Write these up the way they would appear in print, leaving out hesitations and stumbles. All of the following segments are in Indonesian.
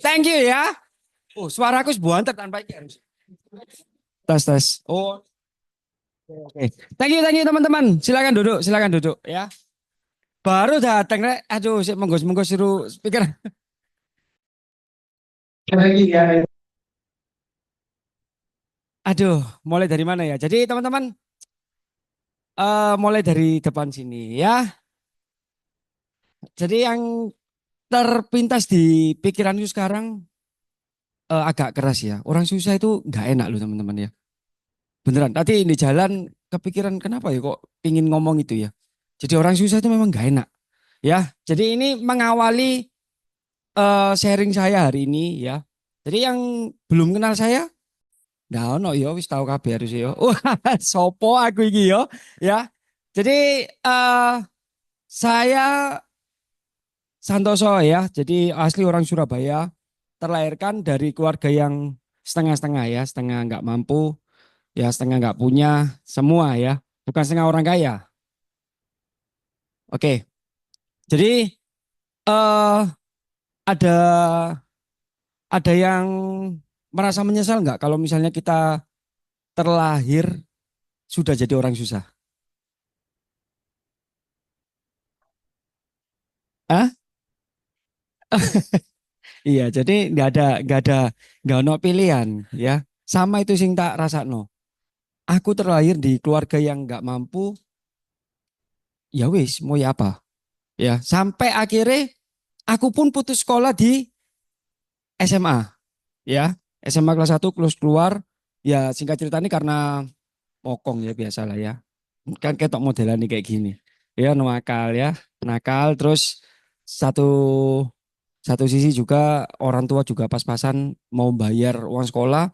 Thank you ya. Oh, suaraku sebuanter tanpa iki harus. Tes tes. Oh, oke. Thank you teman-teman. Silakan duduk ya. Baru datang rek. Aduh, sik monggo suruh speaker. Lagi ya. Aduh, mulai dari mana ya? Jadi teman-teman, mulai dari depan sini ya. Jadi yang terpintas di pikiranku sekarang agak keras ya. Orang susah itu nggak enak loh teman-teman ya. Beneran. Tadi di jalan kepikiran kenapa ya kok pingin ngomong itu ya. Jadi orang susah itu memang nggak enak ya. Jadi ini mengawali sharing saya hari ini ya. Jadi yang belum kenal saya, nah ono yo wis tahu kabeh harus yo. Wah, sopo aku iki yo ya. Jadi saya Santoso ya. Jadi asli orang Surabaya, terlahirkan dari keluarga yang setengah-setengah ya, setengah nggak mampu, ya setengah nggak punya, semua ya. Bukan setengah orang kaya. Oke. Jadi eh ada yang merasa menyesal nggak kalau misalnya kita terlahir sudah jadi orang susah? Ah, iya. Jadi nggak ada pilihan ya. Sama itu sing tak rasa no. Aku terlahir di keluarga yang nggak mampu, ya wis mau ya apa ya. Sampai akhirnya aku pun putus sekolah di SMA ya. SMA kelas satu terus keluar. Ya singkat cerita ini karena mokong ya biasa lah ya. Kan ketok modelan nih kayak gini. Ya nakal ya, nakal terus satu satu sisi juga orang tua juga pas-pasan mau bayar uang sekolah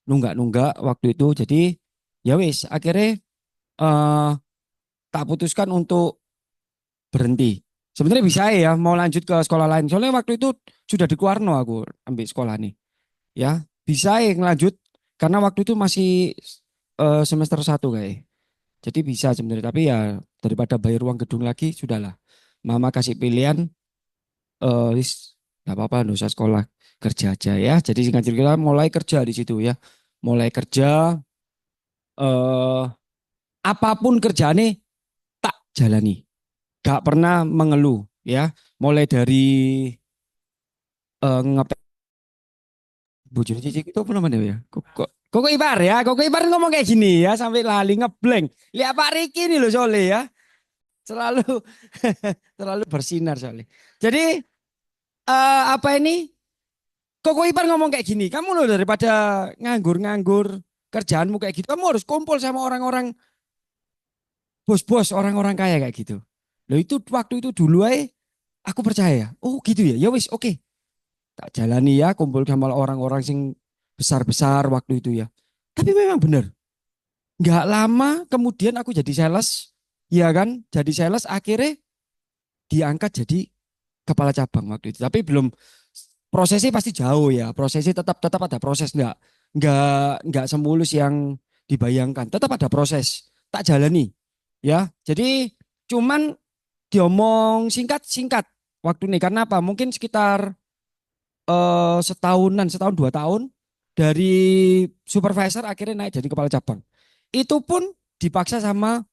nunggak-nunggak waktu itu. Jadi ya wis akhirnya eh, tak putuskan untuk berhenti. Sebenarnya bisa ya mau lanjut ke sekolah lain. Soalnya waktu itu sudah di Kuarno aku ambil sekolah nih. Ya bisa ya ngelanjut karena waktu itu masih semester satu kayak. Jadi bisa sebenarnya tapi ya daripada bayar uang gedung lagi sudahlah. Mama kasih pilihan wis nggak apa-apa nggak usah sekolah kerja aja ya. Jadi singkat cerita mulai kerja di situ ya. Mulai kerja eh apapun kerjaannya tak jalani. Gak pernah mengeluh ya. Mulai dari ngepel bujur cici itu apa namanya ya? Koko Ibar ya. Koko Ibar ngomong kayak gini ya sampai lali ngeblank. Lihat Pak Riki ini loh soalnya ya. Selalu terlalu bersinar soalnya. Jadi apa ini? Koko Ipar ngomong kayak gini, kamu loh daripada nganggur-nganggur kerjaanmu kayak gitu, kamu harus kumpul sama orang-orang bos-bos, orang-orang kaya kayak gitu. Loh itu waktu itu dulu aja aku percaya. Oh gitu ya, ya wis oke. Tak jalani ya kumpul sama orang-orang sing besar-besar waktu itu ya. Tapi memang benar, nggak lama kemudian aku jadi sales, ya kan? Jadi sales akhirnya diangkat jadi kepala cabang waktu itu. Tapi belum prosesnya pasti jauh ya. Prosesnya tetap tetap ada proses nggak semulus yang dibayangkan. Tetap ada proses. Tak jalani ya. Jadi cuman diomong singkat-singkat waktu ini karena apa? Mungkin sekitar setahun 2 tahun dari supervisor akhirnya naik jadi kepala cabang. Itu pun dipaksa sama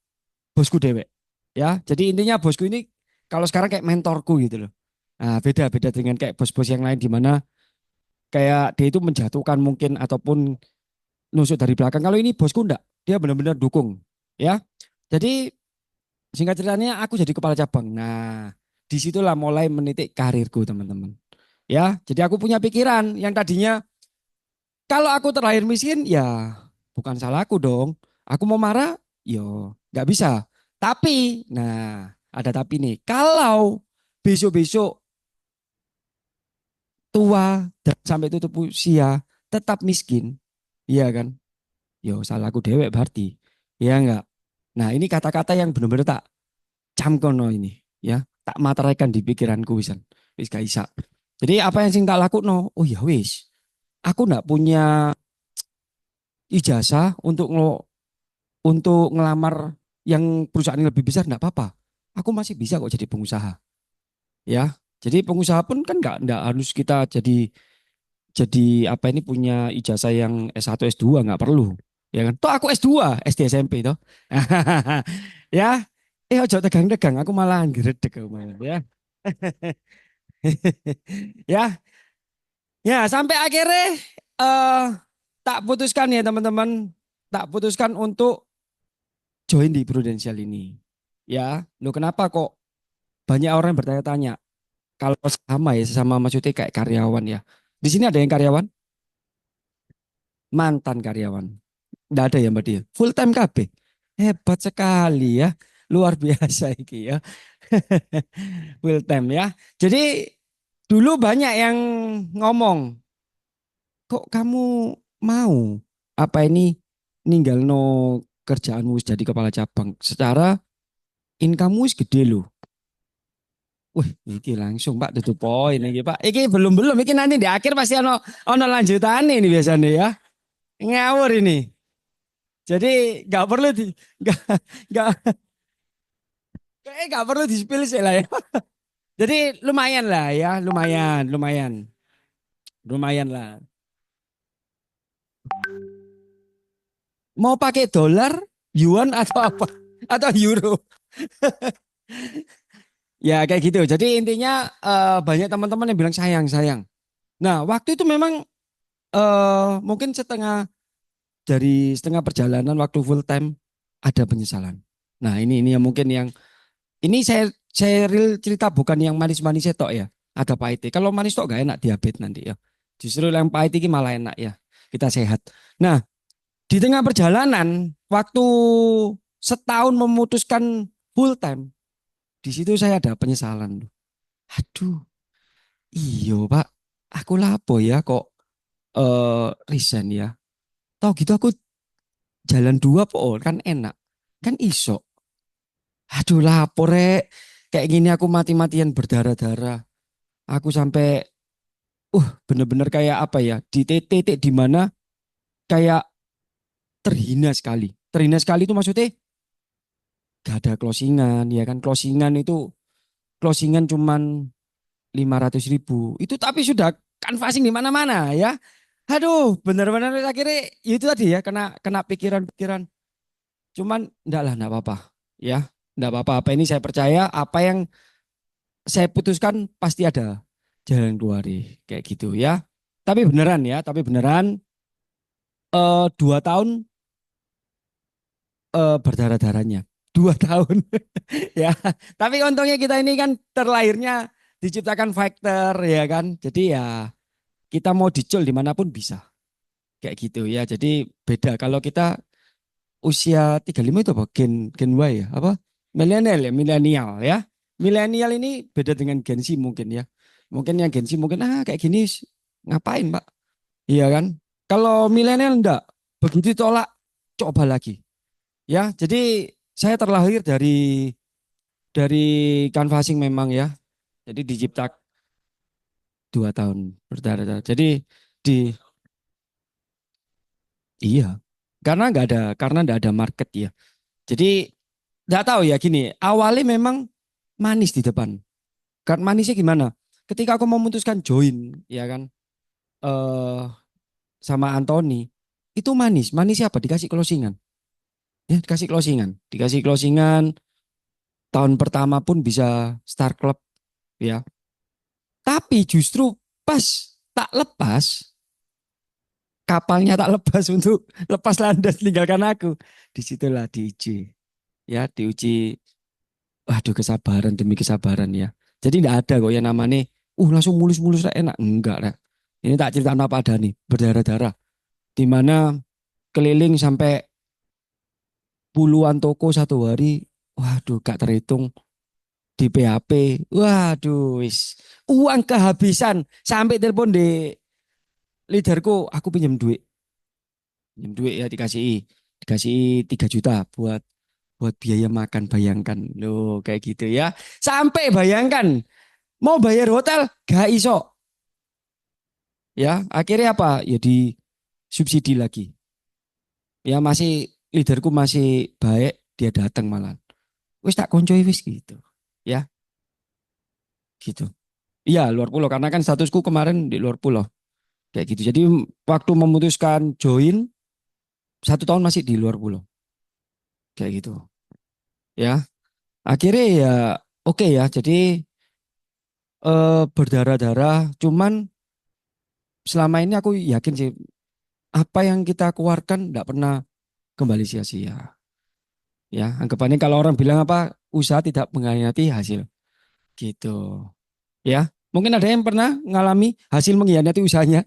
bosku dewek. Ya, jadi intinya bosku ini kalau sekarang kayak mentorku gitu loh. Nah, beda-beda dengan kayak bos-bos yang lain di mana kayak dia itu menjatuhkan mungkin ataupun nusuk dari belakang. Kalau ini bosku enggak, dia benar-benar dukung. Ya, jadi singkat ceritanya aku jadi kepala cabang. Nah, disitulah mulai menitik karirku teman-teman. Ya, jadi aku punya pikiran yang tadinya kalau aku terlahir miskin ya bukan salahku dong. Aku mau marah, yo nggak bisa. Tapi, nah ada tapi nih. Kalau besok-besok tua dan sampai tutup usia tetap miskin, iya kan? Yo salahku dewek berarti, ya enggak. Nah ini kata-kata yang benar-benar tak camkono ini, ya tak materaikan di pikiranku wisan, wis gak bisa. Jadi apa yang sing tak laku no? Oh ya wis, aku nggak punya ijazah untuk ngelamar yang perusahaan yang lebih besar enggak apa-apa. Aku masih bisa kok jadi pengusaha, ya. Jadi pengusaha pun kan nggak harus kita jadi apa ini punya ijazah yang S1 S2 nggak perlu. Ya kan? Toh aku S2, SD SMP toh. Ya, ojo tegang-tegang, aku malah gredeg aku malah, ya. Ya, ya sampai akhirnya eh tak putuskan ya teman-teman, tak putuskan untuk join di Prudential ini. Ya, lo kenapa kok banyak orang yang bertanya-tanya kalau sama ya sesama maksudnya kayak karyawan ya. Di sini ada yang karyawan, mantan karyawan. Nggak ada ya Mbak Dia. Full time KB. Hebat sekali ya. Luar biasa iki ya. Full time ya. Jadi dulu banyak yang ngomong, kok kamu mau apa ini ninggal no kerjaanmu jadi kepala cabang. Secara income wis gede loh. Wih, iki langsung Pak tutup poin iki Pak. Iki belum iki nanti di akhir pasti ono lanjutan ini biasanya ya. Ngawur ini. Jadi nggak perlu di nggak nggak nggak perlu di spill sih lah ya. Jadi lumayan lah ya, lumayan lah. Mau pakai dolar, yuan atau apa? Atau euro? Ya kayak gitu. Jadi intinya banyak teman-teman yang bilang sayang, sayang. Nah waktu itu memang mungkin setengah perjalanan waktu full time ada penyesalan. Nah ini yang mungkin yang ini saya real cerita bukan yang manis-manis tok ya. Ada pahitnya. Kalau manis tok gak enak diabetes nanti ya. Justru yang pahit ini malah enak ya. Kita sehat. Nah, di tengah perjalanan waktu setahun memutuskan full time, di situ saya ada penyesalan. Aduh, iyo Pak, aku lapo ya kok resign ya. Tahu gitu aku jalan dua po kan enak. Kan iso. Aduh lapor rek. Kayak gini aku mati-matian berdarah-darah. Aku sampai bener-bener kayak apa ya di titik di mana kayak terhina sekali. Terhina sekali itu maksudnya gak ada closingan ya kan closingan itu closingan cuman 500.000 itu tapi sudah canvassing di mana-mana ya. Aduh bener-bener akhirnya ya itu tadi ya kena kena pikiran-pikiran. Cuman enggak lah enggak apa-apa ya. Enggak apa-apa apa ini saya percaya apa yang saya putuskan pasti ada jalan keluar kayak gitu ya. Tapi beneran 2 tahun berdarah-darahnya. 2 tahun ya. Tapi untungnya kita ini kan terlahirnya diciptakan fighter ya kan. Jadi ya kita mau dicul dimanapun bisa. Kayak gitu ya. Jadi beda kalau kita usia 35 itu apa? Gen Y ya? Apa? Milenial ya? Milenial ya. Milenial ini beda dengan Gen Z mungkin ya. Mungkin yang Gen Z mungkin kayak gini ngapain Pak? Iya kan? Kalau milenial enggak. Begitu tolak coba lagi. Ya, jadi saya terlahir dari canvassing memang ya. Jadi diciptak 2 tahun berdarah-darah. Jadi di iya, karena nggak ada market ya. Jadi nggak tahu ya gini. Awalnya memang manis di depan. Kan manisnya gimana? Ketika aku memutuskan join, ya kan, eh sama Anthony, itu manis. Manisnya apa? Dikasih closingan. Ya, dikasih closingan. Tahun pertama pun bisa start club, ya. Tapi justru pas tak lepas, kapalnya tak lepas untuk lepas landas tinggalkan aku. Disitulah diuji, ya diuji. Waduh kesabaran demi kesabaran ya. Jadi tidak ada kok yang namanya, langsung mulus-mulus lah enak. Enggak lah. Ini tak cerita apa ada nih, berdarah-darah. Di mana keliling sampai puluhan toko satu hari. Waduh gak terhitung di PHP. Waduh wis. Uang kehabisan. Sampai telepon di leaderku, aku pinjam duit ya dikasih dikasih 3 juta buat buat biaya makan bayangkan loh kayak gitu ya sampai bayangkan mau bayar hotel gak iso ya akhirnya apa ya di subsidi lagi ya masih leaderku masih baik dia datang malah wis tak koncoi wis gitu ya gitu Iya, luar pulau. Karena kan statusku kemarin di luar pulau. Kayak gitu. Jadi waktu memutuskan join, 1 tahun masih di luar pulau. Kayak gitu. Ya, akhirnya ya oke ya. Jadi berdarah-darah. Cuman selama ini aku yakin sih, apa yang kita keluarkan tidak pernah kembali sia-sia. Ya, anggapannya kalau orang bilang apa, usaha tidak mengkhianati hasil. Gitu. Ya, mungkin ada yang pernah mengalami hasil mengkhianati usahanya.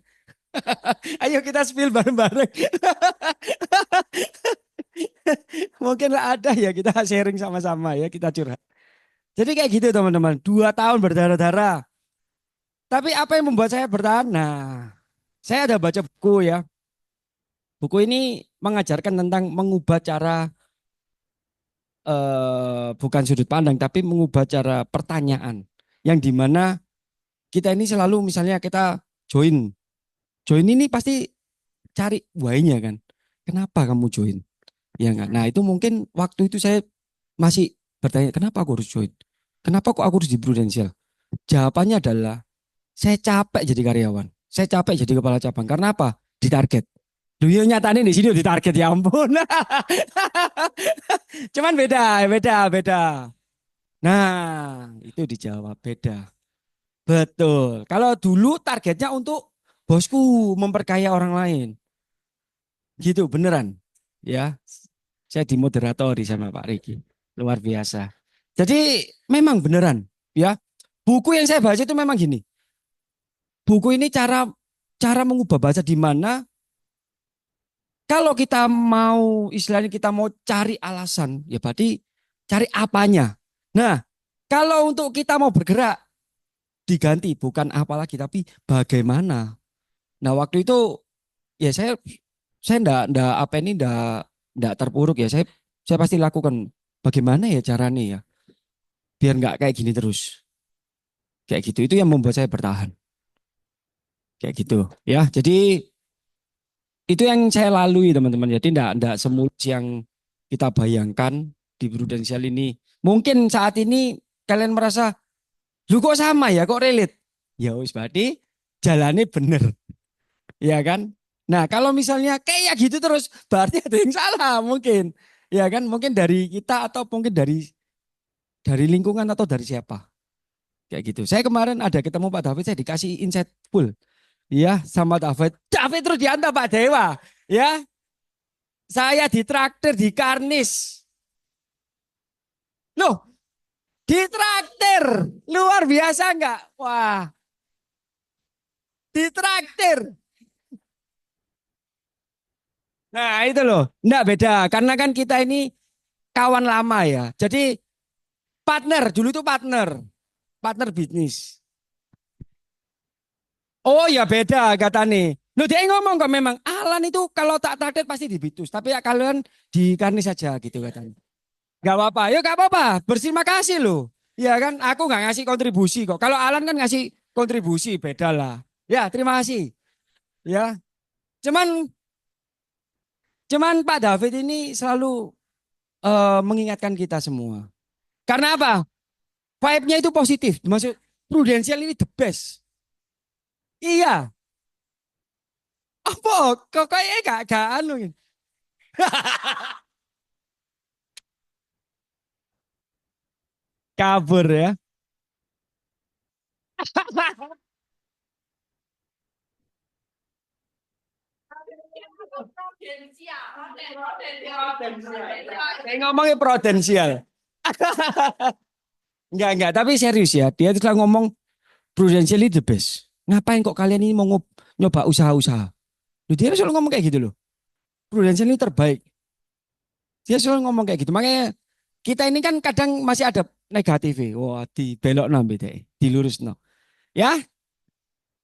Ayo kita spill bareng-bareng. Mungkin lah ada ya, kita sharing sama-sama ya, kita curhat. Jadi kayak gitu teman-teman, 2 tahun berdarah-darah. Tapi apa yang membuat saya bertahan? Nah, saya ada baca buku ya. Buku ini mengajarkan tentang mengubah cara, bukan sudut pandang, tapi mengubah cara pertanyaan. Yang dimana kita ini selalu misalnya kita join. Join ini pasti cari why-nya kan. Kenapa kamu join? Ya enggak? Nah itu mungkin waktu itu saya masih bertanya, kenapa aku harus join? Kenapa kok aku harus di Prudential? Jawabannya adalah, saya capek jadi karyawan. Saya capek jadi kepala cabang. Karena apa? Ditarget. Duh ya nyatanya di sini ditarget ya ampun. Cuman beda, beda, beda. Nah, itu dijawab beda. Betul. Kalau dulu targetnya untuk bosku memperkaya orang lain. Gitu, beneran. Ya, saya dimoderatori sama Pak Riki. Luar biasa. Jadi memang beneran. Ya, buku yang saya baca itu memang gini. Buku ini cara cara mengubah bahasa di mana kalau kita mau istilahnya kita mau cari alasan, ya berarti cari apanya. Nah, kalau untuk kita mau bergerak diganti bukan apalagi tapi bagaimana. Nah, waktu itu ya saya ndak apa ini ndak terpuruk ya. Saya pasti lakukan bagaimana ya caranya ya biar nggak kayak gini terus. Kayak gitu. Itu yang membuat saya bertahan. Kayak gitu. Ya, jadi itu yang saya lalui teman-teman. Jadi ndak semulus yang kita bayangkan di Prudential ini. Mungkin saat ini kalian merasa, lu kok sama ya, kok relate? Ya wis berarti jalannya bener, ya kan? Nah kalau misalnya kayak gitu terus, berarti ada yang salah mungkin, ya kan? Mungkin dari kita atau mungkin dari lingkungan atau dari siapa, kayak gitu. Saya kemarin ada ketemu Pak David, saya dikasih insight full, ya sama David. David terus diantar Pak Dewa, ya. Saya ditraktir di Karnis. Loh, ditraktir. Luar biasa enggak? Wah, ditraktir. Nah, itu loh. Enggak beda. Karena kan kita ini kawan lama ya. Jadi partner, dulu itu partner. Partner bisnis. Oh ya beda kata nih. Loh dia ngomong kok memang Alan itu kalau tak traktir pasti dibitus. Tapi ya kalian di Karnis saja gitu katanya. Gak apa-apa. Ya gak apa-apa. Berterima kasih loh. Ya kan aku gak ngasih kontribusi kok. Kalau Alan kan ngasih kontribusi beda lah. Ya terima kasih. Ya. Cuman cuman Pak David ini selalu mengingatkan kita semua. Karena apa? Vibe-nya itu positif. Maksud Prudential ini the best. Iya. Apa? Kok kayaknya gak anu. Kabur ya. Saya ngomongnya prudensial. Enggak. Tapi serius ya. Dia itu selalu ngomong Prudential ini the best. Ngapain kok kalian ini mau nyoba usaha-usaha? Loh, dia selalu ngomong kayak gitu loh. Prudential ini terbaik. Dia selalu ngomong kayak gitu. Makanya kita ini kan kadang masih ada negatif. Wah, di belok nambe deh. Dilurus no. Ya,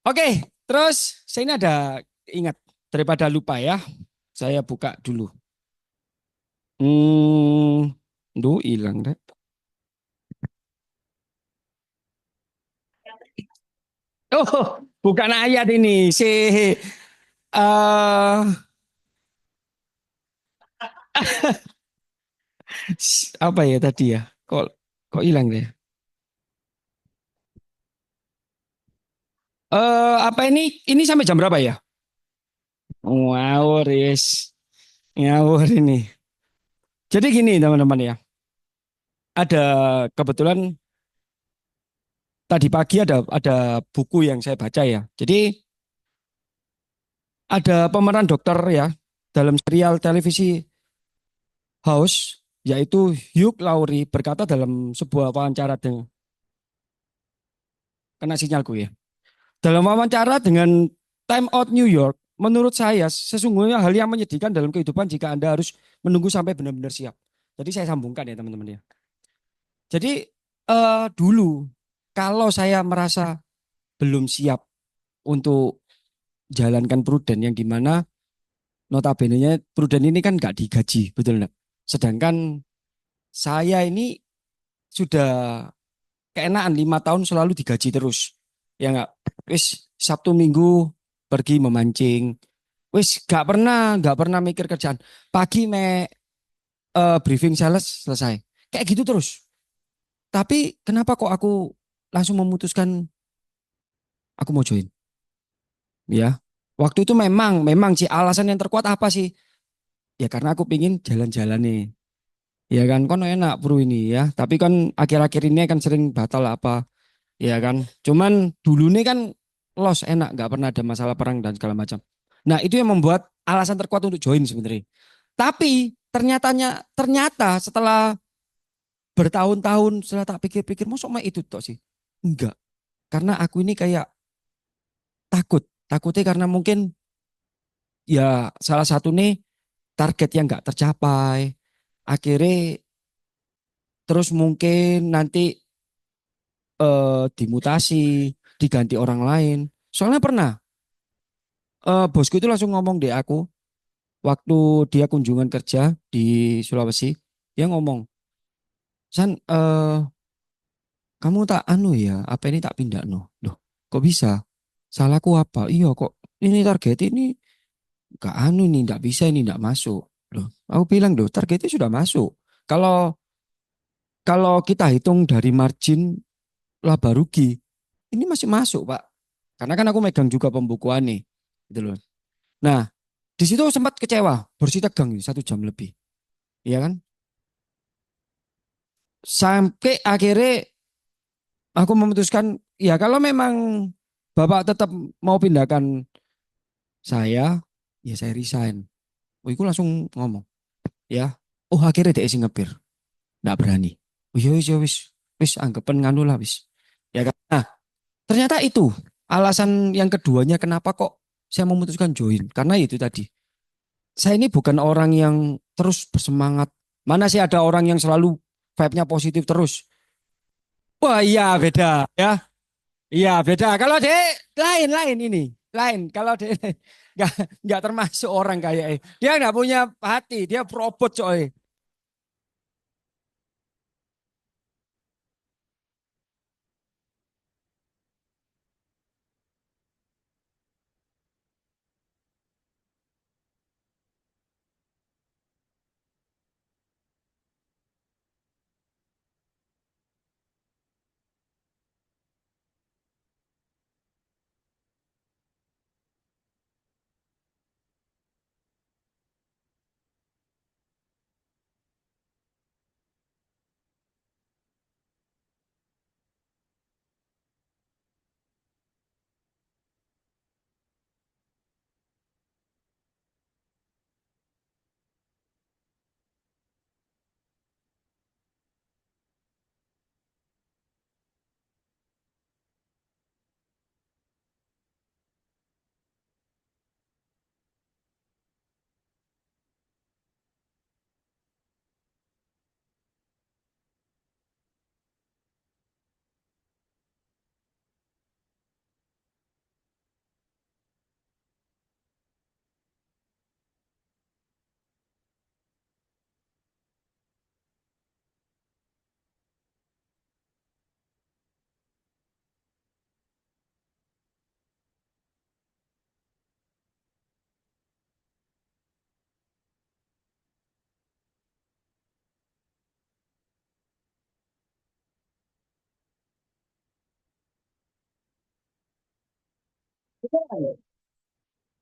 oke. Terus saya ini ada ingat daripada lupa ya. Saya buka dulu. Duh, hilang deh. Oh, bukan ayat ini. eh apa ya tadi ya? Kok kok hilang deh? Apa ini sampai jam berapa ya? Ngawur, yes. Ngawur ini. Jadi gini teman-teman ya. Ada kebetulan tadi pagi ada buku yang saya baca ya. Jadi ada pemeran dokter ya dalam serial televisi House, yaitu Hugh Laurie berkata dalam sebuah wawancara dengan kena sinyalku ya. Dalam wawancara dengan Time Out New York, menurut saya sesungguhnya hal yang menyedihkan dalam kehidupan jika Anda harus menunggu sampai benar-benar siap. Jadi saya sambungkan ya teman-teman ya. Jadi dulu kalau saya merasa belum siap untuk jalankan pruden yang dimana notabene-nya pruden ini kan nggak digaji, betul nggak? Sedangkan saya ini sudah keenaan 5 tahun selalu digaji terus. Ya nggak, wis Sabtu Minggu pergi memancing, wis nggak pernah mikir kerjaan. Pagi briefing sales selesai, kayak gitu terus. Tapi kenapa kok aku langsung memutuskan aku mau join? Ya, waktu itu memang sih alasan yang terkuat apa sih? Ya karena aku pingin jalan-jalan nih. Ya kan, kon enak bro ini ya. Tapi kan akhir-akhir ini kan sering batal apa, ya kan. Cuman dulu nih kan los enak, nggak pernah ada masalah perang dan segala macam. Nah itu yang membuat alasan terkuat untuk join sebenarnya. Tapi ternyata setelah bertahun-tahun setelah tak pikir-pikir, mosok mah itu toh sih? Enggak. Karena aku ini kayak takut. Takutnya karena mungkin ya salah satu nih target yang nggak tercapai. Akhirnya terus mungkin nanti dimutasi, diganti orang lain. Soalnya pernah bosku itu langsung ngomong deh aku waktu dia kunjungan kerja di Sulawesi, dia ngomong, San, kamu tak anu ya, apa ini tak pindah no? Loh, kok bisa? Salahku apa? Iya kok ini target ini gak anu ini, nggak bisa ini, nggak masuk. Loh, aku bilang loh, targetnya sudah masuk. Kalau kalau kita hitung dari margin laba rugi, ini masih masuk, Pak. Karena kan aku megang juga pembukuan nih. Gitu loh. Nah, di situ sempat kecewa, bersih tegang 1 jam lebih. Iya kan? Sampai akhirnya aku memutuskan, ya kalau memang Bapak tetap mau pindahkan saya, ya saya resign. Oh, itu langsung ngomong, ya. Oh, akhirnya dia sing ngepir. Nggak berani. Oh, iya, iya, wis. Wis, anggapan nganu lah, wis. Ya kan? Nah, ternyata itu alasan yang keduanya kenapa kok saya memutuskan join. Karena itu tadi. Saya ini bukan orang yang terus bersemangat. Mana sih ada orang yang selalu vibe-nya positif terus. Wah iya beda ya. Iya beda. Kalau dia lain-lain ini. Lain. Kalau dia nggak nggak termasuk orang kayak dia nggak punya hati. Dia robot coy.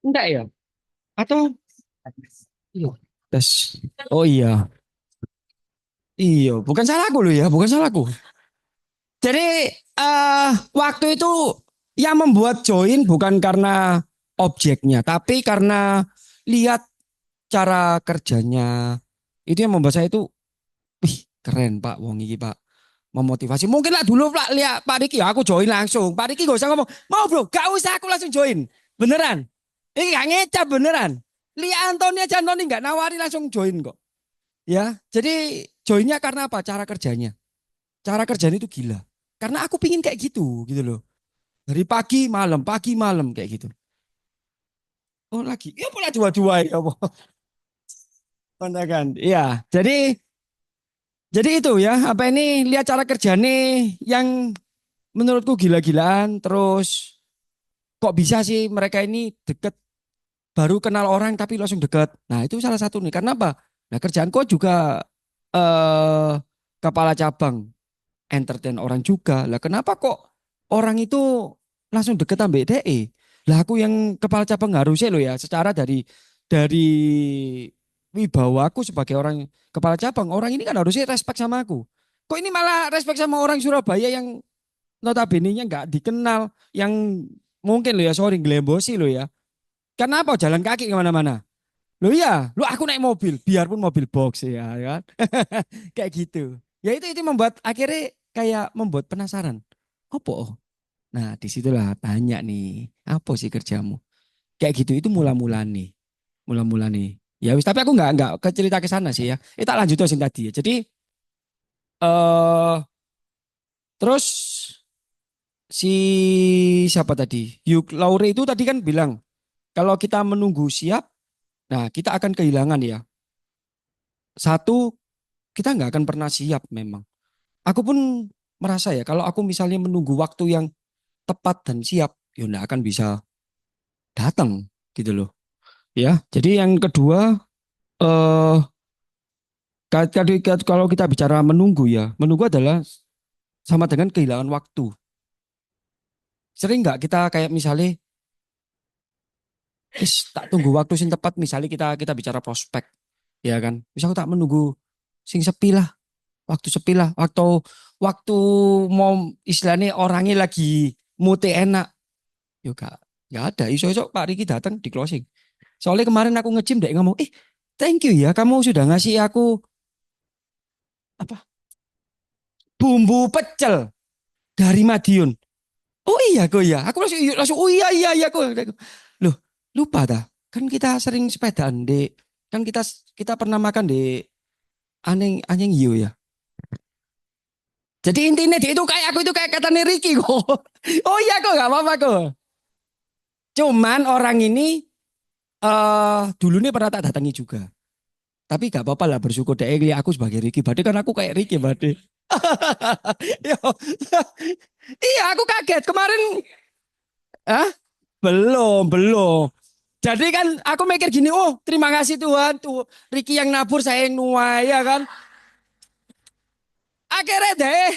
Enggak ya? Atau iya. Tes. Oh iya. Iya, bukan salahku loh ya, bukan salahku. Jadi waktu itu yang membuat join bukan karena objeknya, tapi karena lihat cara kerjanya. Itu yang membuat saya itu, wih keren Pak, wong iki Pak. Memotivasi. Mungkin lah dulu Pak lihat Pak Riki, ya aku join langsung. Pak Riki gak usah ngomong, mau bro, gak usah aku langsung join. Beneran. Ini gak ngecap beneran. Lia Antoni aja Antoni gak nawari langsung join kok. Ya, jadi joinnya karena apa? Cara kerjanya. Cara kerjanya itu gila. Karena aku pingin kayak gitu loh. Dari pagi malam kayak gitu. Oh lagi, ya pula dua-dua ya. Kan? Iya, jadi itu ya, apa ini lihat cara kerjanya yang menurutku gila-gilaan. Terus kok bisa sih mereka ini deket, baru kenal orang tapi langsung deket. Nah itu salah satu nih. Karena apa? Nah kerjaanku juga eh kepala cabang entertain orang juga. Lah kenapa kok orang itu langsung deket sama DE? Lah aku yang kepala cabang harusnya loh ya, secara dari wibawa aku sebagai orang kepala cabang, orang ini kan harusnya respect sama aku. Kok ini malah respect sama orang Surabaya yang notabene-nya nggak dikenal, yang mungkin lo ya, sorry gelembosi lo ya. Kenapa jalan kaki kemana-mana? Lo ya, lo aku naik mobil, biarpun mobil box ya kan. Kayak gitu. Ya itu membuat akhirnya kayak membuat penasaran. Apa? Nah, disitulah tanya nih, apa sih kerjamu? Kayak gitu itu mula-mula nih. Mula-mula nih. Ya wis, tapi aku nggak ke cerita ke sana sih ya. Tak lanjut sih tadi ya. Jadi eh terus si siapa tadi? Hugh Laurie itu tadi kan bilang kalau kita menunggu siap, nah kita akan kehilangan ya. Satu, kita nggak akan pernah siap memang. Aku pun merasa ya kalau aku misalnya menunggu waktu yang tepat dan siap, ya nggak akan bisa datang gitu loh. Ya, jadi yang kedua, eh kalau kita bicara menunggu ya, menunggu adalah sama dengan kehilangan waktu. Sering nggak kita kayak misalnya, tak tunggu waktu sing tepat, misalnya kita bicara prospek, ya kan? Misal aku tak menunggu sing sepi lah, waktu sepi lah, waktu mau istilahnya orangnya lagi mood enak, yuk nggak ada. Iso-iso Pak Riki datang di closing. Soalnya kemarin aku nge-gym deh ngomong, thank you ya, kamu sudah ngasih aku apa bumbu pecel dari Madiun. Oh iya kok ya, aku langsung oh iya kok. Loh, lupa dah. Kan kita sering sepedaan di, kan kita pernah makan di anjing anjing hiu ya. Jadi intinya dia itu kayak aku itu kayak kata Ricky kok. Oh iya kok nggak apa-apa kok. Cuman orang ini dulu nih pernah tak datangi juga. Tapi gak apa-apa lah, bersyukur deh lihat aku sebagai Ricky. Berarti kan aku kayak Ricky berarti. Yo. Iya aku kaget kemarin. Ah, belum. Jadi kan aku mikir gini, oh terima kasih Tuhan, tuh Ricky yang nabur saya yang nuai ya kan. Akhirnya deh,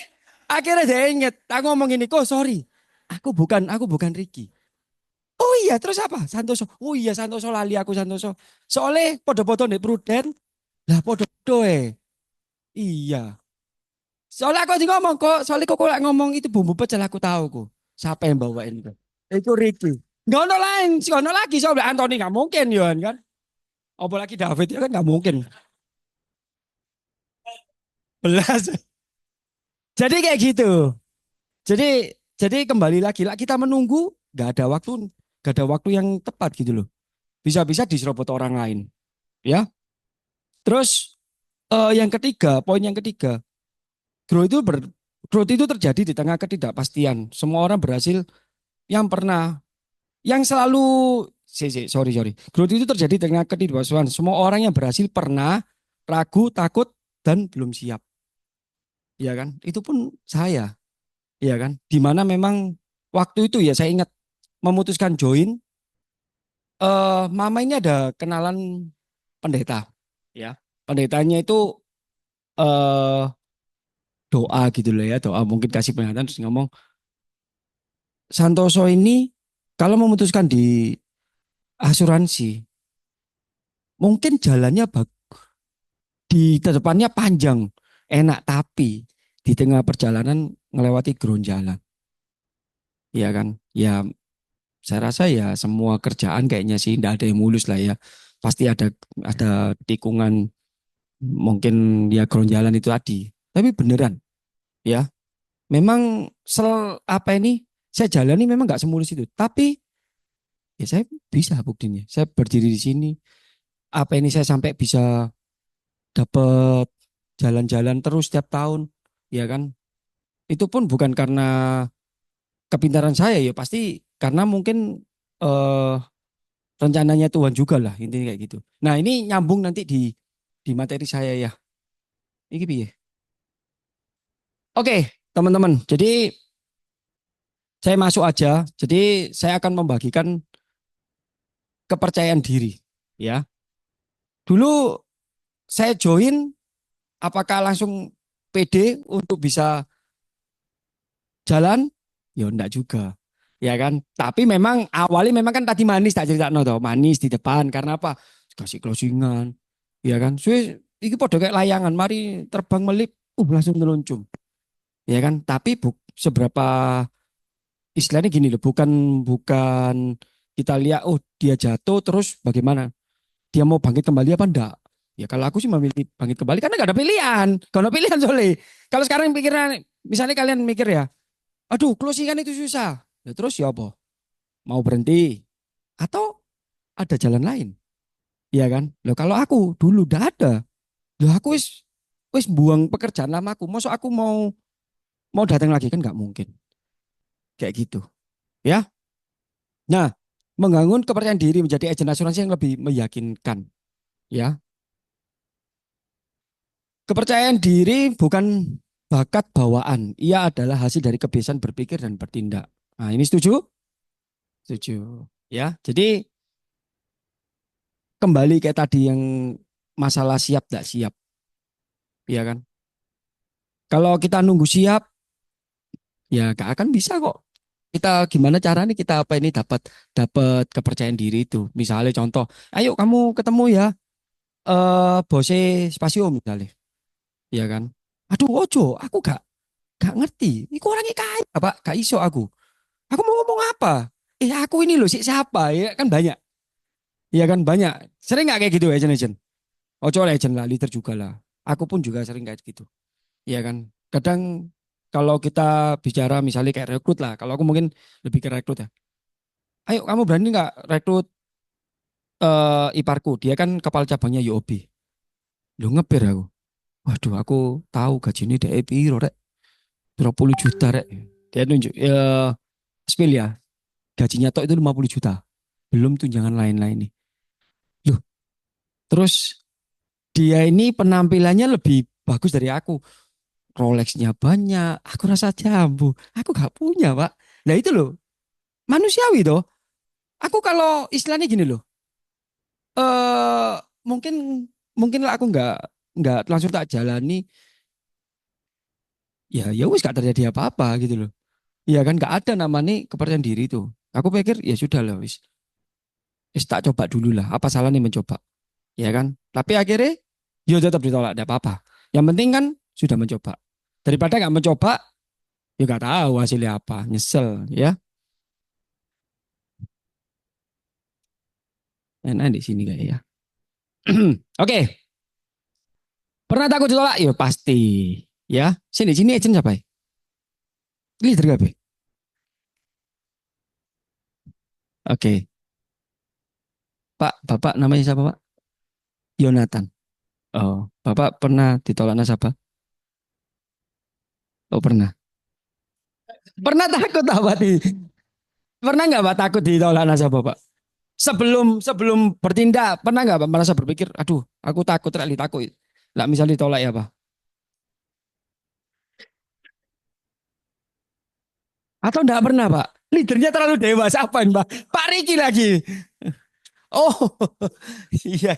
akhirnya deh inget, aku ngomong gini, kok sorry, aku bukan Ricky. Oh iya, terus apa? Santoso. Oh iya, Santoso lali aku Santoso. Soalnya podo-podo nih Pruden, lah podo-podo Iya. Soalnya aku ngomong kok, soalnya kok lagi ngomong itu bumbu pecel aku tahu kok. Siapa yang bawain itu? Itu Ricky. Gak ada lain, gak ada lagi soalnya Anthony gak mungkin Yohan kan. Apalagi David ya kan gak mungkin. Belas. Jadi kayak gitu. Jadi kembali lagi lah kita menunggu, gak ada waktu yang tepat gitu loh. Bisa-bisa diserobot orang lain, ya. Terus poin yang ketiga, growth itu growth itu terjadi di tengah ketidakpastian. Semua orang berhasil yang pernah, yang selalu, sorry. Growth itu terjadi di tengah ketidakpastian. Semua orang yang berhasil pernah ragu, takut, dan belum siap, ya kan? Itu pun saya, ya kan? Dimana memang waktu itu ya saya ingat memutuskan join, mama ini ada kenalan pendeta, ya. Pendetanya itu eh doa gitu loh ya, doa mungkin kasih peringatan terus ngomong, Santoso ini Kalau memutuskan di asuransi, mungkin jalannya di depannya panjang, enak, tapi di tengah perjalanan ngelewati gerunjalan, ya kan? Ya, saya rasa ya semua kerjaan kayaknya sih tidak ada yang mulus lah ya. Pasti ada tikungan, mungkin ya gerunjalan itu tadi. Tapi beneran, ya. Memang apa ini saya jalani memang nggak semulus itu. Tapi ya saya bisa buktinya. Saya berdiri di sini. Apa ini saya sampai bisa dapat jalan-jalan terus setiap tahun, ya kan? Itu pun bukan karena kepintaran saya ya, pasti karena mungkin eh, rencananya Tuhan juga lah intinya kayak gitu. Nah ini nyambung nanti di materi saya ya. Ini piye? Oke teman-teman. Jadi saya masuk aja. Jadi saya akan membagikan kepercayaan diri. Ya. Dulu saya join, apakah langsung pede untuk bisa jalan? Ya enggak juga. Ya kan? Tapi memang awalnya memang kan tadi manis tak cerita no toh. Manis di depan karena apa? Kasih closingan. Ya kan? Suwe iki podo kayak layangan, mari terbang melip, langsung meluncung. Ya kan? Tapi seberapa istilahnya gini loh, bukan bukan kita lihat dia jatuh terus bagaimana? Dia mau bangkit kembali apa enggak? Ya kalau aku sih memilih bangkit kembali karena gak ada pilihan. Gak ada pilihan soalnya. Kalau sekarang pikiran, misalnya kalian mikir ya, aduh closingan itu susah. Ya terus ya apa? Mau berhenti atau ada jalan lain? Iya kan? Loh kalau aku dulu udah ada. Loh aku wis wis buang pekerjaan lamaku. Masa aku mau mau datang lagi kan nggak mungkin. Kayak gitu. Ya. Nah, membangun kepercayaan diri menjadi agen asuransi yang lebih meyakinkan. Ya. Kepercayaan diri bukan bakat bawaan. Ia adalah hasil dari kebiasaan berpikir dan bertindak. Nah, ini setuju? Setuju. Ya. Jadi kembali kayak tadi yang masalah siap tidak siap. Ya kan? Kalau kita nunggu siap, ya gak akan bisa kok. Kita gimana caranya kita apa ini dapat dapat kepercayaan diri itu. Misalnya contoh, ayo kamu ketemu ya bose Spasio misalnya. Ya kan? Aduh ojo, aku gak ngerti. Ini orangnya kaya, Pak. Gak iso aku. Aku mau ngomong apa? Aku ini loh si siapa? Ya kan banyak. Ya kan banyak. Sering gak kayak gitu agent-agent? Ojo legend lah, leader juga lah. Aku pun juga sering kayak gitu. Ya kan? Kadang kalau kita bicara misalnya kayak rekrut lah. Kalau aku mungkin lebih ke rekrut ya. Ayo kamu berani nggak rekrut iparku? Dia kan kepala cabangnya UOB. Lu ngepir aku. Waduh, aku tahu gaji ini DE piro rek. 20 juta rek. Dia nunjuk spill ya. Gajinya tok itu 50 juta. Belum tunjangan lain-lain nih. Loh, terus dia ini penampilannya lebih bagus dari aku. Rolexnya banyak. Aku rasa jambu. Aku gak punya, Pak. Nah itu loh. Manusiawi toh. Aku kalau istilahnya gini loh. Eh mungkin mungkin lah aku nggak langsung tak jalani, ya wis gak terjadi apa-apa gitu loh. Iya kan nggak ada namanya kepercayaan diri itu. Aku pikir ya sudah lah wis tak coba dulu lah. Apa salahnya mencoba? Ya kan? Tapi akhirnya ya tetap ditolak, tidak apa-apa. Yang penting kan sudah mencoba. Daripada nggak mencoba, ya nggak tahu hasilnya apa. Nyesel ya. Enak di sini kayak ya. Oke, pernah takut ditolak? Ya pasti. Ya, sini agent siapa ya? Leader gak, Be? Oke, Pak, Bapak namanya siapa, Pak? Yonatan. Oh, Bapak pernah ditolak nasabah? Oh, pernah. Pernah takut apa nih? Pernah nggak Pak takut ditolak nasabah, Pak? Sebelum sebelum bertindak, pernah nggak Pak merasa berpikir, aduh, aku takut, rek, takut. Lah misalnya ditolak ya, Pak? Atau enggak pernah, Pak? Leadernya terlalu dewasa apa, Pak? Pak Riki lagi. Oh, iya.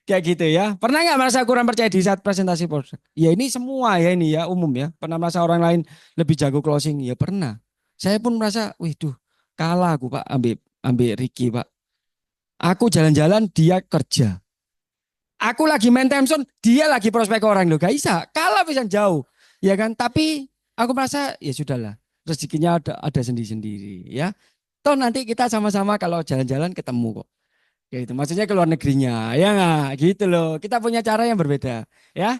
Kayak gitu ya. Pernah nggak merasa kurang percaya diri saat presentasi produk? Ya ini semua ya ini ya umum ya. Pernah merasa orang lain lebih jago closing? Ya pernah. Saya pun merasa, wih duh, kalah aku Pak, ambil ambil Ricky Pak. Aku jalan-jalan, dia kerja. Aku lagi main Thompson, dia lagi prospek orang loh, gak bisa. Kalah bisa jauh, ya kan? Tapi aku merasa ya sudahlah, rezekinya ada sendiri-sendiri, ya. Toh nanti kita sama-sama kalau jalan-jalan ketemu kok. Ya itu maksudnya ke luar negerinya, ya nggak? Gitu loh. Kita punya cara yang berbeda, ya.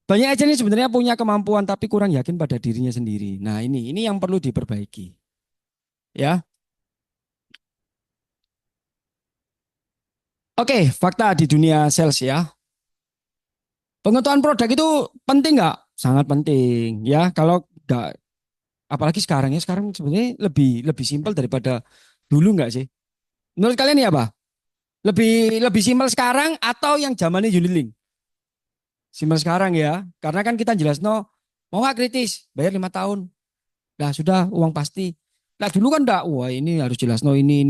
Banyak aja nih sebenarnya punya kemampuan tapi kurang yakin pada dirinya sendiri. Nah ini yang perlu diperbaiki, ya. Oke, fakta di dunia sales ya. Pengetahuan produk itu penting nggak? Sangat penting, ya. Kalau nggak, apalagi sekarang ya, sekarang sebenarnya lebih lebih simpel daripada dulu nggak sih? Menurut kalian ya apa? Lebih lebih simpel sekarang atau yang zamannya Unilink? Simpel sekarang ya, karena kan kita jelas no, mau nggak kritis, bayar 5 tahun, lah sudah uang pasti. Lah dulu kan enggak, wah ini harus jelas no ini,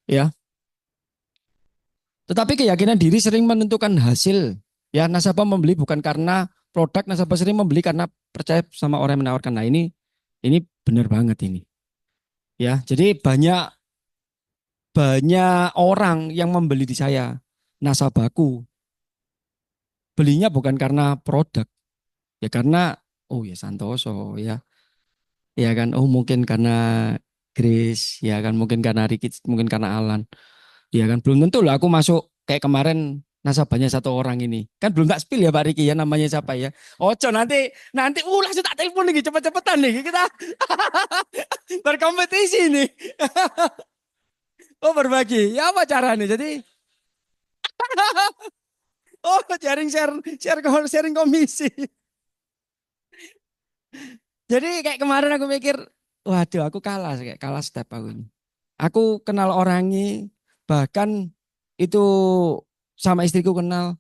ya. Tetapi keyakinan diri sering menentukan hasil. Ya, nasabah membeli bukan karena produk, nasabah sering membeli karena percaya sama orang yang menawarkan. Nah ini benar banget ini. Ya, jadi banyak banyak orang yang membeli di saya, nasabahku. Belinya bukan karena produk, ya karena oh ya Santoso ya, ya kan. Oh mungkin karena Grace, ya kan. Mungkin karena Ricky, mungkin karena Alan. Ya kan belum tentu lah aku masuk kayak kemarin nasabahnya satu orang ini. Kan belum tak spill ya Pak Riki ya namanya siapa ya. Ojo nanti nanti langsung tak telepon nih cepet-cepetan nih kita berkompetisi nih. Oh berbagi. Ya apa caranya? Jadi oh sharing share share sharing komisi. Jadi kayak kemarin aku mikir, waduh aku kalah kayak kalah step aku ini. Aku kenal orangnya bahkan itu sama istriku kenal.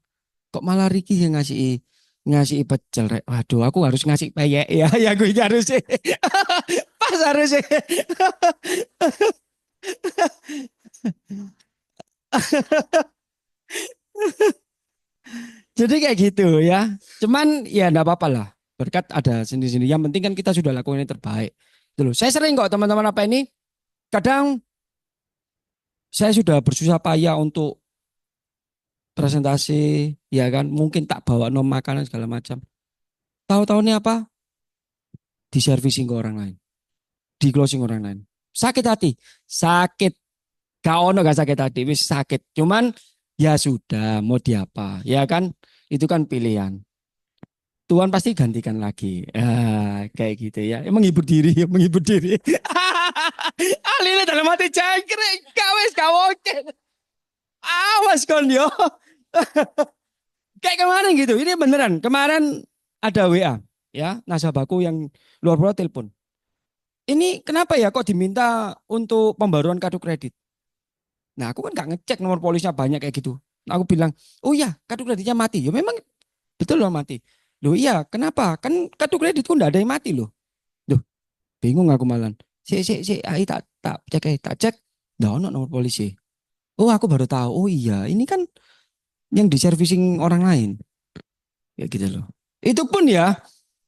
Kok malah Ricky yang ngasih ngasih pecel rek. Waduh, aku harus ngasih peyek ya. Ya gue harus sih. Pas harus sih. Jadi kayak gitu ya. Cuman ya enggak apa-apa lah. Berkat ada sendiri-sendiri. Yang penting kan kita sudah lakukan yang terbaik. Itu loh. Saya sering kok teman-teman apa ini. Kadang saya sudah bersusah payah untuk presentasi, ya kan. Mungkin tak bawa nom makanan segala macam. Tahu-tahu ini apa? Di servicing ke orang lain. Di closing orang lain. Sakit hati. Sakit. Gak ono gak sakit hati, wis sakit. Cuman ya sudah, mau diapa, ya kan? Itu kan pilihan. Tuhan pasti gantikan lagi. Kayak gitu ya. Menghibur diri, menghibur diri. Alile dalam hati jangkrik, gak wis gak oke. Awas kon yo. Kayak kemarin gitu. Ini beneran. Kemarin ada WA ya, nasabahku yang luar pulau telepon. Ini kenapa ya kok diminta untuk pembaruan kartu kredit? Nah, aku kan gak ngecek nomor polisnya banyak kayak gitu. Nah, aku bilang, oh iya, kartu kreditnya mati. Ya memang betul loh mati. Loh iya, kenapa? Kan kartu kreditku nggak ada yang mati loh. Loh, bingung aku malah. Ai tak tak cek, tak cek. Nggak ada nomor polisi. Oh, aku baru tahu. Oh iya, ini kan yang di servicing orang lain. Ya gitu loh. Itu pun ya,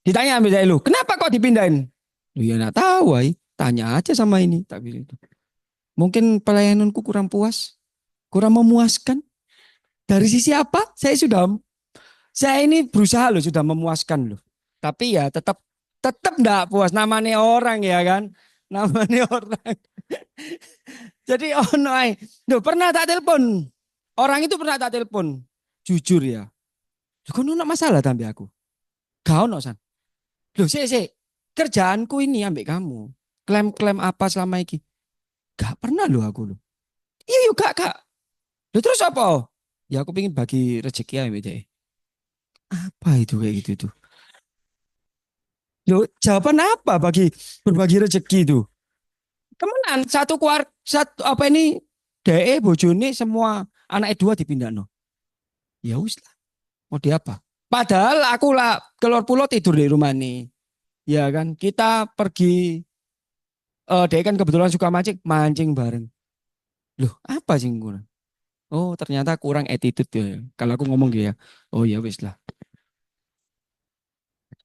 ditanya ambil dari lu, kenapa kok dipindahin? Lu ya nggak tahu, ay. Tanya aja sama ini. Tak bilang itu. Mungkin pelayananku kurang puas, kurang memuaskan. Dari sisi apa? Saya ini berusaha loh sudah memuaskan loh. Tapi ya tetap tetap enggak puas namanya orang ya kan. Namanya orang. Jadi oh no, loh, pernah tak telepon. Orang itu pernah tak telepon. Jujur ya. Kau nuna masalah tapi aku. Kau no san. Loh sih. Kerjaanku ini ambek kamu. Klaim-klaim apa selama ini? Gak pernah loh aku loh. Iya yuk kak. Loh terus apa? Ya aku pengen bagi rezeki ya beda. Apa itu kayak gitu tuh? Loh, jawaban apa bagi berbagi rezeki itu? Temenan satu apa ini DE bojone semua anak dua dipindah no. Ya wis lah, mau diapa? Padahal aku lah keluar pulau tidur di rumah nih. Ya kan, kita pergi DE kan kebetulan suka mancing, mancing bareng. Loh, apa sih kurang? Oh, ternyata kurang attitude ya. Kalau aku ngomong dia, oh ya wis lah.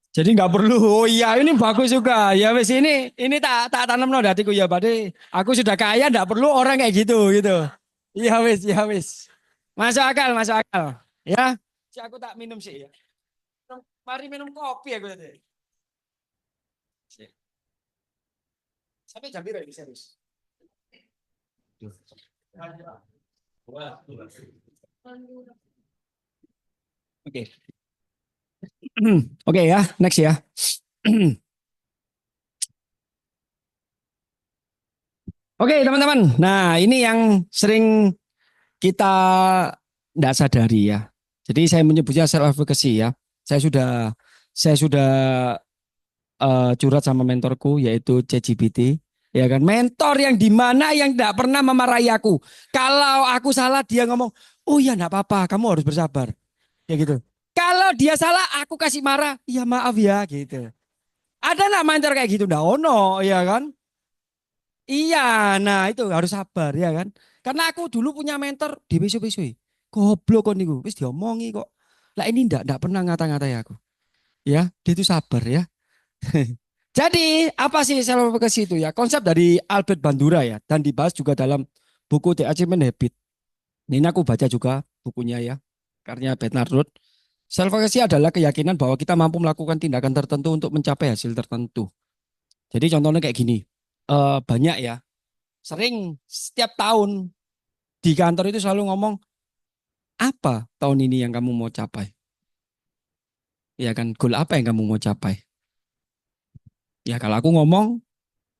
Jadi nggak perlu. Oh iya, ini bagus juga. Ya wes ini tak tak tanam no hatiku ya. Berarti aku sudah kaya, nggak perlu orang kayak gitu gitu. Iya wes, iya wes. Masuk akal, masuk akal. Ya, si aku tak minum sih ya. Mari minum kopi aku tadi. Sampai jam berapa ini serius? Oke, oke ya, next ya. Oke teman-teman. Nah ini yang sering kita tidak sadari ya. Jadi saya menyebutnya self efficacy ya. Saya sudah saya sudah curhat sama mentorku yaitu ChatGPT. Ya kan, mentor yang di mana yang tidak pernah memarahi aku. Kalau aku salah dia ngomong, oh ya enggak apa-apa, kamu harus bersabar. Ya gitu. Kalau dia salah aku kasih marah, ya maaf ya gitu. Ada enggak mentor kayak gitu? Enggak ono, ya kan? Iya, nah itu harus sabar ya kan. Karena aku dulu punya mentor di besok-besok. Goblok kok niku, wis diomongi kok. Lah ini ndak pernah ngata-ngatai aku. Ya, dia itu sabar ya. Jadi, apa sih self efficacy itu ya? Konsep dari Albert Bandura ya dan dibahas juga dalam buku The Achievement Habit. Ini aku baca juga bukunya ya. Karya Bernard Root. Self efficacy adalah keyakinan bahwa kita mampu melakukan tindakan tertentu untuk mencapai hasil tertentu. Jadi contohnya kayak gini. Banyak ya. Sering setiap tahun di kantor itu selalu ngomong, apa tahun ini yang kamu mau capai? Ya kan, goal apa yang kamu mau capai? Ya kalau aku ngomong,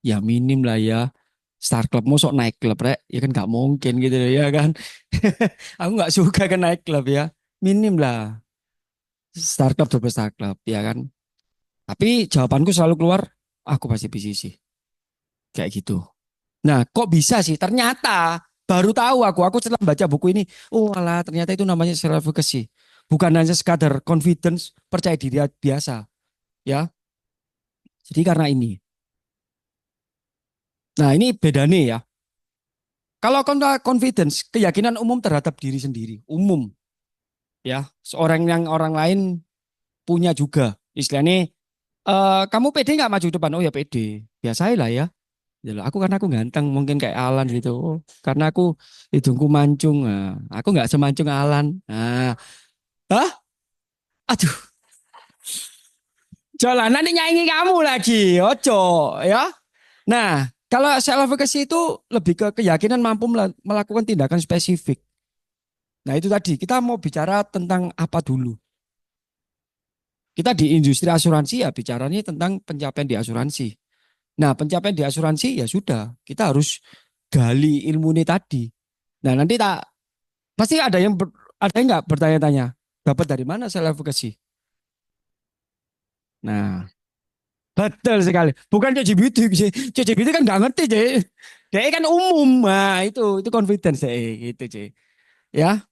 ya minim lah ya. Star Club mau sok naik klub rek, ya kan nggak mungkin gitu ya kan. Aku nggak suka kan naik klub ya. Minim lah. Star Club double Star Club ya kan. Tapi jawabanku selalu keluar, aku pasti PCC. Kayak gitu. Nah, kok bisa sih? Ternyata baru tahu aku setelah baca buku ini, oh alah ternyata itu namanya self efficacy. Bukan hanya sekadar confidence, percaya diri biasa, ya. Jadi karena ini. Nah, ini bedanya ya. Kalau confidence, keyakinan umum terhadap diri sendiri, umum, ya. Seorang yang orang lain punya juga. Istilahnya, kamu pede nggak maju depan? Oh ya pede. Biasa lah ya. Ya loh, aku karena aku ganteng mungkin kayak Alan gitu. Oh, karena aku hidungku mancung. Nah, aku nggak semancung Alan. Nah, hah? Aduh, jalanan ini nyanyi kamu lagi. Ojo, ya. Nah, kalau self efficacy itu lebih ke keyakinan mampu melakukan tindakan spesifik. Nah, itu tadi kita mau bicara tentang apa dulu. Kita di industri asuransi ya bicaranya tentang pencapaian di asuransi. Nah, pencapaian di asuransi ya sudah, kita harus gali ilmu ini tadi. Nah, nanti tak pasti ada yang nggak bertanya-tanya dapat dari mana self efficacy. Nah, betul sekali. Bukan ChatGPT sih. ChatGPT kan nggak ngerti, Cek. Dia kan umum. Nah, itu confidence, gitu, Cek. Ya.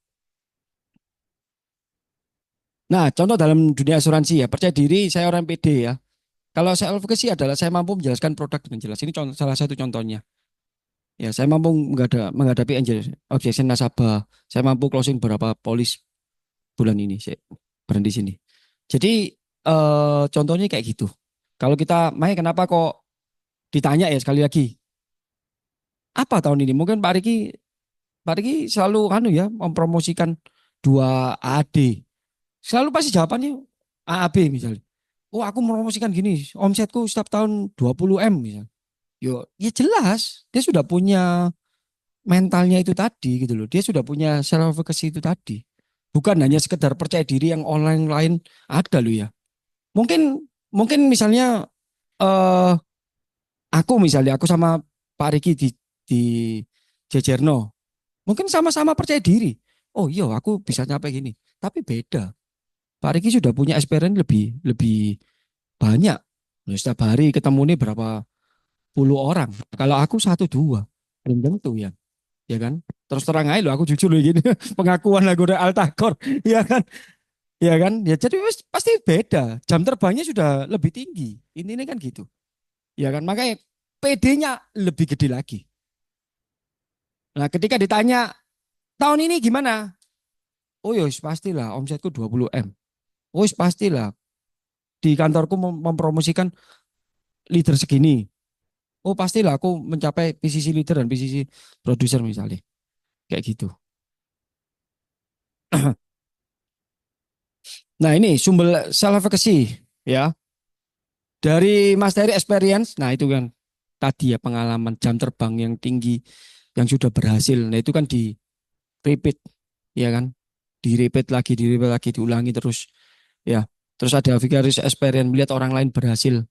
Nah, contoh dalam dunia asuransi ya, percaya diri saya orang PD ya. Kalau self efficacy adalah saya mampu menjelaskan produk dengan jelas. Ini salah satu contohnya. Ya, saya mampu menghadapi angel objection nasabah. Saya mampu closing berapa polis bulan ini. Saya berhenti sini. Jadi contohnya kayak gitu. Kalau kita, Mai kenapa kok ditanya ya sekali lagi, apa tahun ini? Mungkin Pak Riki selalu anu ya mempromosikan dua AD. Selalu pasti jawabannya AAB misalnya. Oh aku mempromosikan gini, omsetku setiap tahun 20 M misalnya. Yo, ya jelas dia sudah punya mentalnya itu tadi gitu loh. Dia sudah punya self efficacy itu tadi. Bukan hanya sekedar percaya diri yang online lain ada loh ya. Mungkin mungkin misalnya eh aku sama Pak Riki di Jejerno. Mungkin sama-sama percaya diri. Oh iya, aku bisa nyampe gini. Tapi beda. Pak Riki sudah punya experience lebih lebih banyak. Ya, setiap hari ketemu nih berapa puluh orang. Kalau aku satu dua, belum tentu ya, ya kan? Terus terang aja loh, aku jujur loh gini, pengakuan lagu Altakor, ya kan? Ya kan? Ya jadi pasti beda. Jam terbangnya sudah lebih tinggi. Ini kan gitu, ya kan? Makanya PD-nya lebih gede lagi. Nah, ketika ditanya tahun ini gimana? Oh ya, pastilah omsetku 20 M. Oh, pastilah di kantorku mempromosikan leader segini. Oh pastilah aku mencapai PCC leader dan PCC produser misalnya. Kayak gitu. Nah ini sumber self efficacy ya. Dari Mas Terry experience, nah itu kan tadi ya pengalaman jam terbang yang tinggi yang sudah berhasil. Nah itu kan di repeat ya kan. Di repeat lagi, diulangi terus ya. Terus ada vicarious experience melihat orang lain berhasil.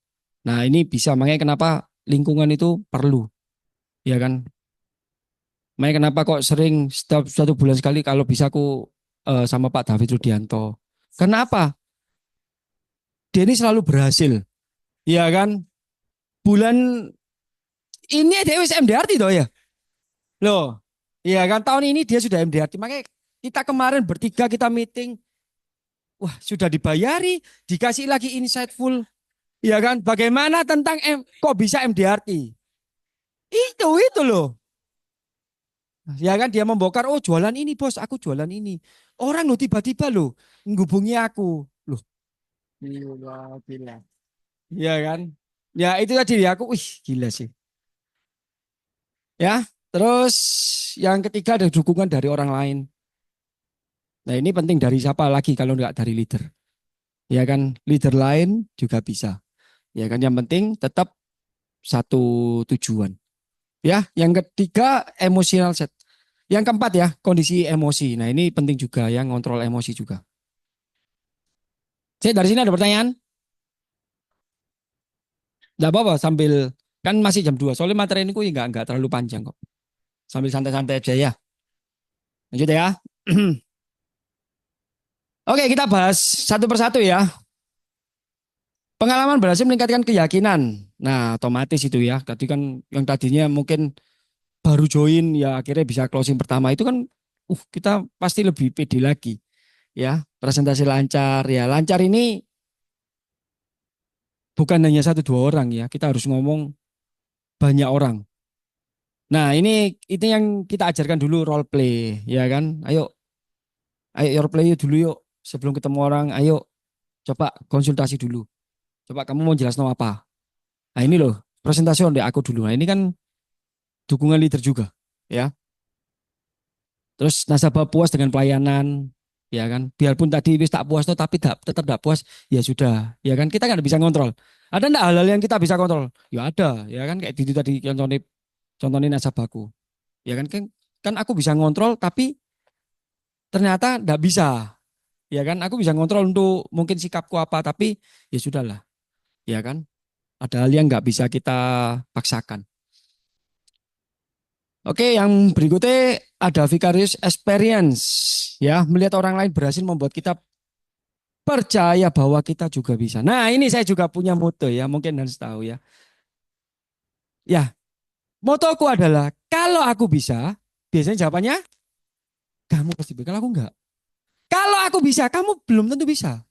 Nah ini bisa makanya kenapa lingkungan itu perlu ya kan. Makanya kenapa kok sering setiap 1 bulan sekali kalau bisa aku sama Pak David Rudianto. Kenapa? Dia ini selalu berhasil. Ya kan? Bulan ini dia wis MDRT toh ya. Loh. Iya kan tahun ini dia sudah MDRT. Makanya kita kemarin bertiga kita meeting. Wah, sudah dibayari, dikasih lagi insightful. Iya kan? Bagaimana tentang kok bisa MDRT? Itu loh. Ya kan dia membongkar, oh jualan ini bos, aku jualan ini. Orang loh tiba-tiba loh menghubungi aku. Loh, gila, gila. Iya kan? Ya itu tadi ya aku, wih gila sih. Ya, terus yang ketiga ada dukungan dari orang lain. Nah ini penting dari siapa lagi kalau nggak dari leader. Ya kan, leader lain juga bisa. Ya kan, yang penting tetap satu tujuan. Ya, yang ketiga emotional set. Yang keempat ya, kondisi emosi. Nah ini penting juga ya, ngontrol emosi juga. Saya dari sini ada pertanyaan? Nggak apa-apa sambil, kan masih jam 2. Soalnya materi ini kok nggak terlalu panjang kok. Sambil santai-santai aja ya. Lanjut ya. Oke, kita bahas satu persatu ya. Pengalaman berhasil meningkatkan keyakinan. Nah, otomatis itu ya. Tadi kan yang tadinya mungkin baru join ya akhirnya bisa closing pertama itu kan kita pasti lebih pede lagi ya. Presentasi lancar ya. Lancar ini bukan hanya 1 2 orang ya. Kita harus ngomong banyak orang. Nah, ini yang kita ajarkan dulu role play ya kan. Ayo role play dulu yuk. Sebelum ketemu orang, ayo coba konsultasi dulu. Coba kamu mau jelas nama apa? Nah, ini loh, presentasi oleh aku dulu. Nah, ini kan dukungan leader juga ya. Terus nasabah puas dengan pelayanan, ya kan. Biarpun tadi wis tak puas tuh, tapi tetap tak puas, ya sudah, ya kan. Kita nggak bisa ngontrol. Ada enggak hal-hal yang kita bisa kontrol? Ya ada, ya kan. Kayak itu tadi contohnya nasabahku, ya kan. Kan aku bisa ngontrol, tapi ternyata nggak bisa, ya kan. Aku bisa ngontrol untuk mungkin sikapku apa, tapi ya sudahlah, ya kan. Ada hal yang nggak bisa kita paksakan. Oke, yang berikutnya ada vicarious experience. Ya, melihat orang lain berhasil membuat kita percaya bahwa kita juga bisa. Nah, ini saya juga punya moto ya, mungkin harus tahu ya. Ya, motoku adalah kalau aku bisa, biasanya jawabannya kamu pasti bisa. Kalau aku enggak. Kalau aku bisa, kamu belum tentu bisa.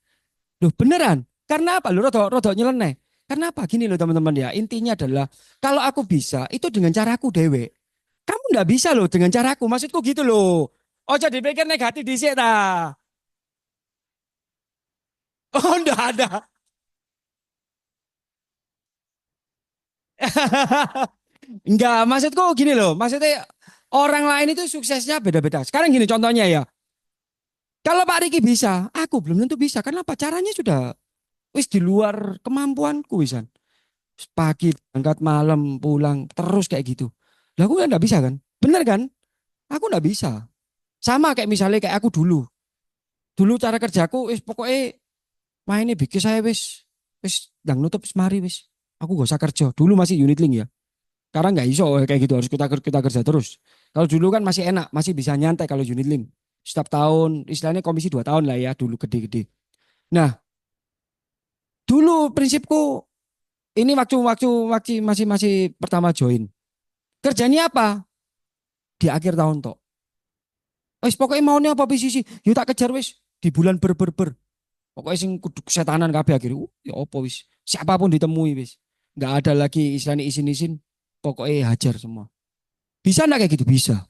Loh, beneran? Karena apa? Loh, rodok nyeleneh. Karena apa? Gini loh teman-teman ya. Intinya adalah kalau aku bisa, itu dengan caraku dewe. Kamu enggak bisa loh dengan caraku. Maksudku gitu loh. Oh, jadi pikir negatif di sini ta. Oh, enggak ada. Enggak, maksudku gini loh. Maksudnya orang lain itu suksesnya beda-beda. Sekarang gini contohnya ya. Kalau Pak Riki bisa, aku belum tentu bisa. Karena apa? Caranya sudah wis di luar kemampuanku wisan. Pagi berangkat malam pulang terus kayak gitu. Lah aku kan enggak bisa kan? Bener kan? Aku enggak bisa. Sama kayak misalnya kayak aku dulu. Dulu cara kerjaku wis pokoknya mainnya bikin saya wis ndang nutup wis mari wis. Aku gak usah kerja. Dulu masih unit link ya. Sekarang nggak iso kayak gitu harus kita kerja terus. Kalau dulu kan masih enak, masih bisa nyantai kalau unit link. Setiap tahun, istilahnya komisi 2 tahun lah ya dulu gede-gede. Nah, dulu prinsipku ini waktu masih masih pertama join. Kerjanya apa? Di akhir tahun toh. Wis pokoknya maunya apa PCC? Yuk tak kejar wis di bulan ber. Pokoknya sing kudu kesetanan kabeh akhirnya. Ya apa wis. Siapapun ditemui wis. Nggak ada lagi istilahnya isin-isin. Pokoknya hajar semua. Bisa enggak kayak gitu? Bisa.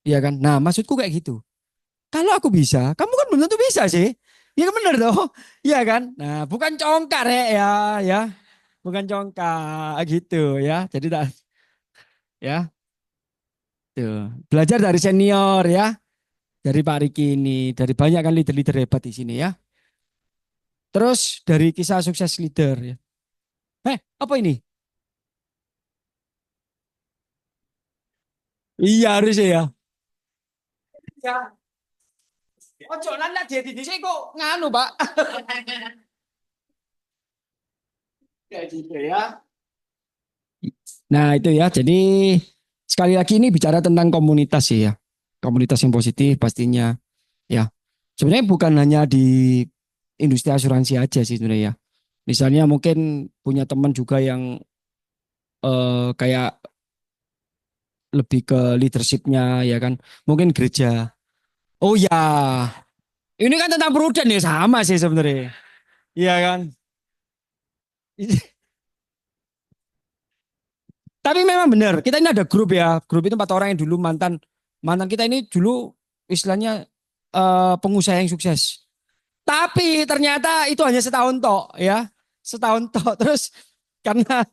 Iya kan? Nah, maksudku kayak gitu. Kalau aku bisa, kamu kan belum tentu bisa sih. Iya bener toh. Iya kan? Nah, bukan congkak Rek, ya. Bukan congkak gitu ya. Jadi tak ya, tuh. Belajar dari senior ya, dari Pak Riki ini, dari banyak kan leader-leader hebat di sini ya. Terus dari kisah sukses leader ya. Apa ini? Iya harusnya ya. Ya, ojo nanda dia di sini kok nganu, Pak. Kayak gitu ya. Nah, itu ya. Jadi sekali lagi ini bicara tentang komunitas sih ya. Komunitas yang positif pastinya ya. Sebenarnya bukan hanya di industri asuransi aja sih sebenarnya ya. Misalnya mungkin punya teman juga yang kayak lebih ke leadershipnya ya kan. Mungkin gereja. Oh ya, ini kan tentang prudent ya sama sih sebenarnya. Iya kan. Tapi memang benar, kita ini ada grup ya. Grup itu 4 orang yang dulu mantan mantan kita ini dulu istilahnya pengusaha yang sukses. Tapi ternyata itu hanya setahun tok ya. Setahun tok terus karena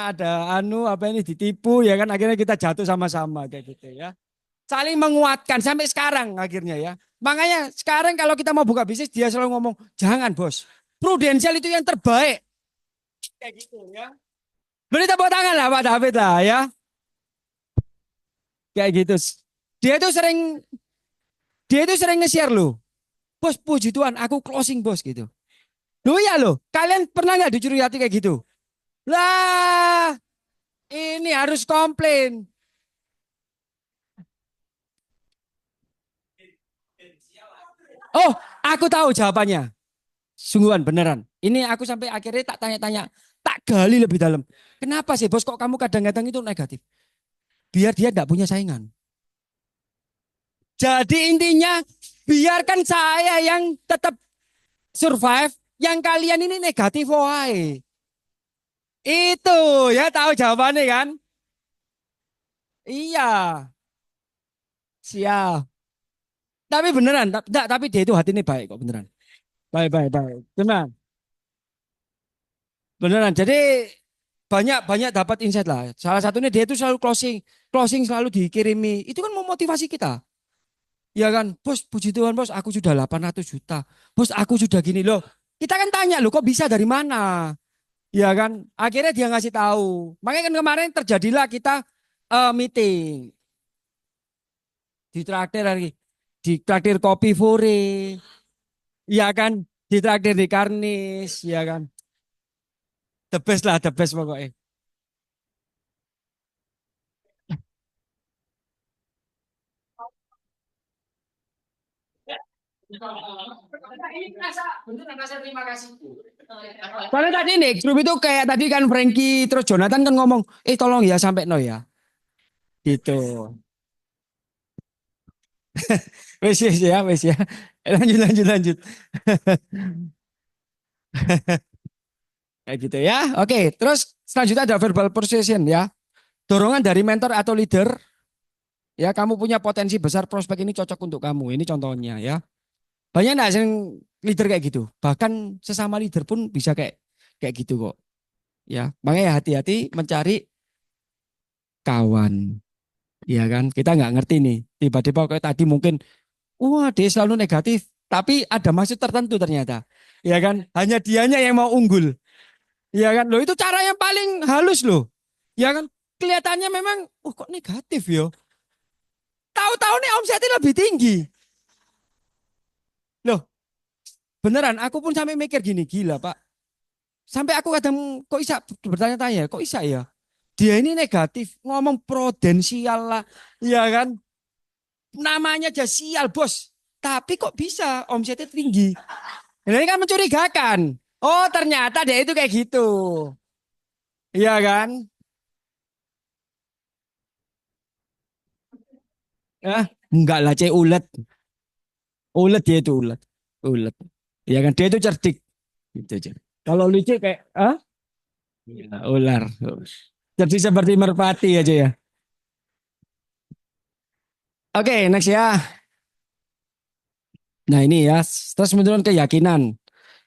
ada apa ini ditipu ya kan akhirnya kita jatuh sama-sama kayak gitu ya. Saling menguatkan sampai sekarang akhirnya ya. Makanya sekarang kalau kita mau buka bisnis dia selalu ngomong, "Jangan, Bos. Prudensial itu yang terbaik." Kayak gitu ya. Beri tepuk tangan lah Pak David lah ya. Kayak gitu. Dia itu sering dia itu sering nge-share loh. "Bos, puji Tuhan, aku closing, Bos." gitu. Loh iya loh. Kalian pernah nggak dicuri hati kayak gitu? Lah, ini harus komplain. Oh, aku tahu jawabannya. Sungguhan beneran. Ini aku sampai akhirnya tak tanya-tanya, tak gali lebih dalam. Kenapa sih bos kok kamu kadang-kadang itu negatif? Biar dia tidak punya saingan. Jadi intinya biarkan saya yang tetap survive, yang kalian ini negatif woy. Itu ya tahu jawabannya kan? Iya, siap. Tapi beneran, tapi dia itu hati ini baik kok beneran. Baik, baik, baik. Beneran, beneran. Jadi banyak banyak dapat insight lah. Salah satunya dia itu selalu closing, closing selalu dikirimi. Itu kan memotivasi kita. Ya kan, bos, puji Tuhan bos, aku sudah 800 juta. Bos, aku sudah gini loh. Kita kan tanya loh, kok bisa dari mana? Ya kan, akhirnya dia ngasih tahu. Makanya kan kemarin terjadilah kita meeting di traktir lagi, di traktir kopi Fore, ya kan, di traktir di Karnis, ya kan. The best lah, the best pokoknya. Ini rasa, beneran rasa terima kasih. Soalnya tadi nih, grup itu kayak tadi kan Frankie terus Jonathan kan ngomong, tolong ya sampai no ya. Gitu. Wes ya, wes ya. Lanjut, lanjut, lanjut. Kayak gitu ya. Oke, terus selanjutnya ada verbal persuasion ya. Dorongan dari mentor atau leader. Ya, kamu punya potensi besar prospek ini cocok untuk kamu. Ini contohnya ya. Banyak nggak yang leader kayak gitu. Bahkan sesama leader pun bisa kayak kayak gitu kok. Ya, makanya hati-hati mencari kawan. Ya kan, kita nggak ngerti nih. Tiba-tiba kayak tadi mungkin, wah dia selalu negatif. Tapi ada maksud tertentu ternyata. Ya kan, hanya dianya yang mau unggul. Ya kan, loh itu cara yang paling halus loh. Ya kan, kelihatannya memang, oh kok negatif ya. Tahu-tahu nih omsetnya lebih tinggi. Loh, beneran aku pun sampai mikir gini, gila Pak. Sampai aku kadang kok bisa bertanya-tanya, kok bisa ya? Dia ini negatif, ngomong prudensial lah. Ya kan, namanya aja sial bos. Tapi kok bisa omsetnya tinggi? Nah, ini kan mencurigakan. Oh ternyata dia itu kayak gitu. Iya kan? Enggak lah, cek ulet. Ulet dia itu ulet. Ulet. Iya kan? Dia itu cerdik. Gitu aja. Kalau lucu kayak, ya, ular. Cerdik seperti merpati aja ya. Oke, next ya. Nah ini ya, stres menurun keyakinan.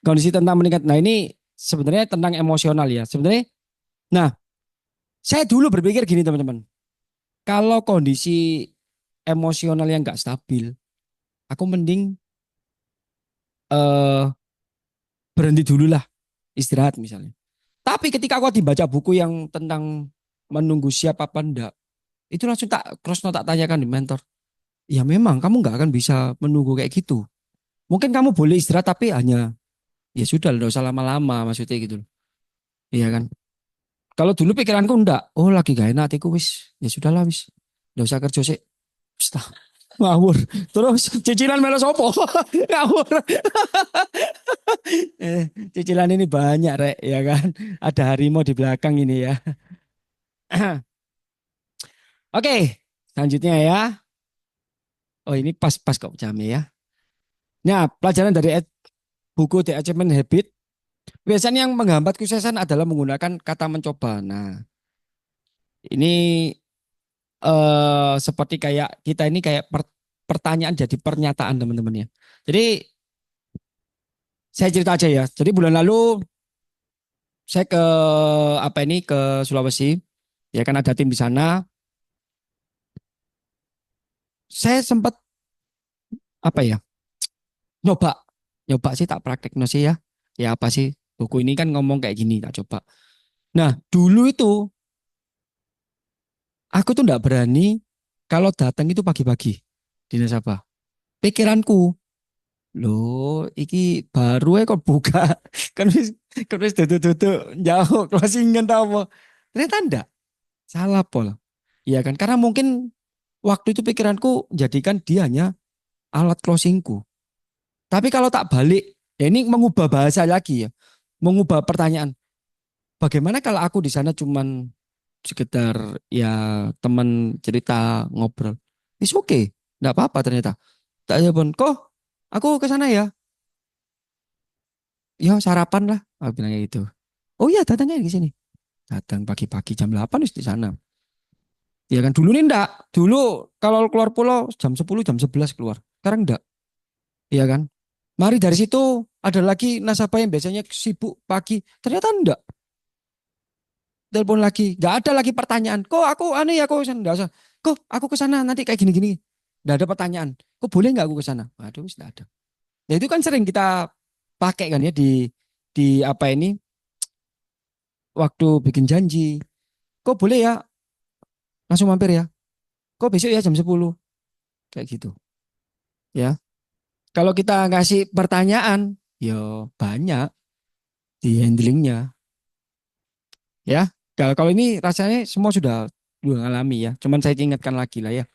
Kondisi tentang meningkat. Nah ini sebenarnya tentang emosional ya. Sebenarnya, nah saya dulu berpikir gini teman-teman. Kalau kondisi emosional yang nggak stabil, aku mending eh berhenti dulu lah, istirahat misalnya. Tapi ketika aku dibaca buku yang tentang menunggu siap apa enggak, itu langsung tak cross note tak tanyakan di mentor. Ya memang kamu nggak akan bisa menunggu kayak gitu. Mungkin kamu boleh istirahat tapi hanya ya sudah nggak usah lama-lama maksudnya gitu. Iya kan? Kalau dulu pikiranku enggak, oh lagi gak enak hatiku wis, ya sudahlah wis. Nggak usah kerja sih. Wis tah, ngawur. Terus cicilan melo sopo? Ngawur. Cicilan ini banyak rek, ya kan? Ada harimau di belakang ini ya. Oke, selanjutnya ya. Oh ini pas-pas kok jamnya ya. Nah, pelajaran dari buku The Achievement Habit. Biasanya yang menghambat kesuksesan adalah menggunakan kata mencoba. Nah, ini seperti kayak kita ini kayak pertanyaan jadi pernyataan teman-teman ya. Jadi saya cerita aja ya. Jadi bulan lalu saya ke apa ini ke Sulawesi. Ya kan ada tim di sana. Saya sempat apa ya? Nyoba. Nyoba sih tak praktek sih ya. Ya apa sih? Buku ini kan ngomong kayak gini, tak coba. Nah, dulu itu aku tuh nggak berani kalau datang itu pagi-pagi di nasabah. Pikiranku, loh, iki baru ya kok buka. Kan wis duduk-duduk jauh closingan tau apa. Ternyata enggak, salah pola. Iya kan? Karena mungkin waktu itu pikiranku jadikan dia hanya alat closingku. Tapi kalau tak balik, ya ini mengubah bahasa lagi ya. Mengubah pertanyaan. Bagaimana kalau aku di sana cuman sekedar ya teman cerita ngobrol. It's okay. Enggak apa-apa ternyata. Tak ada pun, kok aku ke sana ya. Ya sarapan lah. Aku bilangnya gitu. Oh iya datangnya di sini. Datang pagi-pagi jam 8 wis di sana. Ya kan dulu nih enggak. Dulu kalau keluar pulau jam 10 jam 11 keluar. Sekarang enggak. Iya kan? Mari dari situ ada lagi nasabah yang biasanya sibuk pagi. Ternyata enggak. Telepon lagi. Enggak ada lagi pertanyaan. Kok aku aneh ya kok enggak usah. Kok aku ke sana nanti kayak gini-gini. Enggak ada pertanyaan. Kok boleh enggak aku ke sana? Waduh, enggak ada. Ya itu kan sering kita pakai kan ya di apa ini waktu bikin janji. Kok boleh ya langsung mampir ya. Kok besok ya jam 10 kayak gitu. Ya. Kalau kita ngasih pertanyaan, ya banyak di handlingnya. Ya. Kalau ini rasanya semua sudah alami ya. Cuman saya ingatkan lagi lah ya.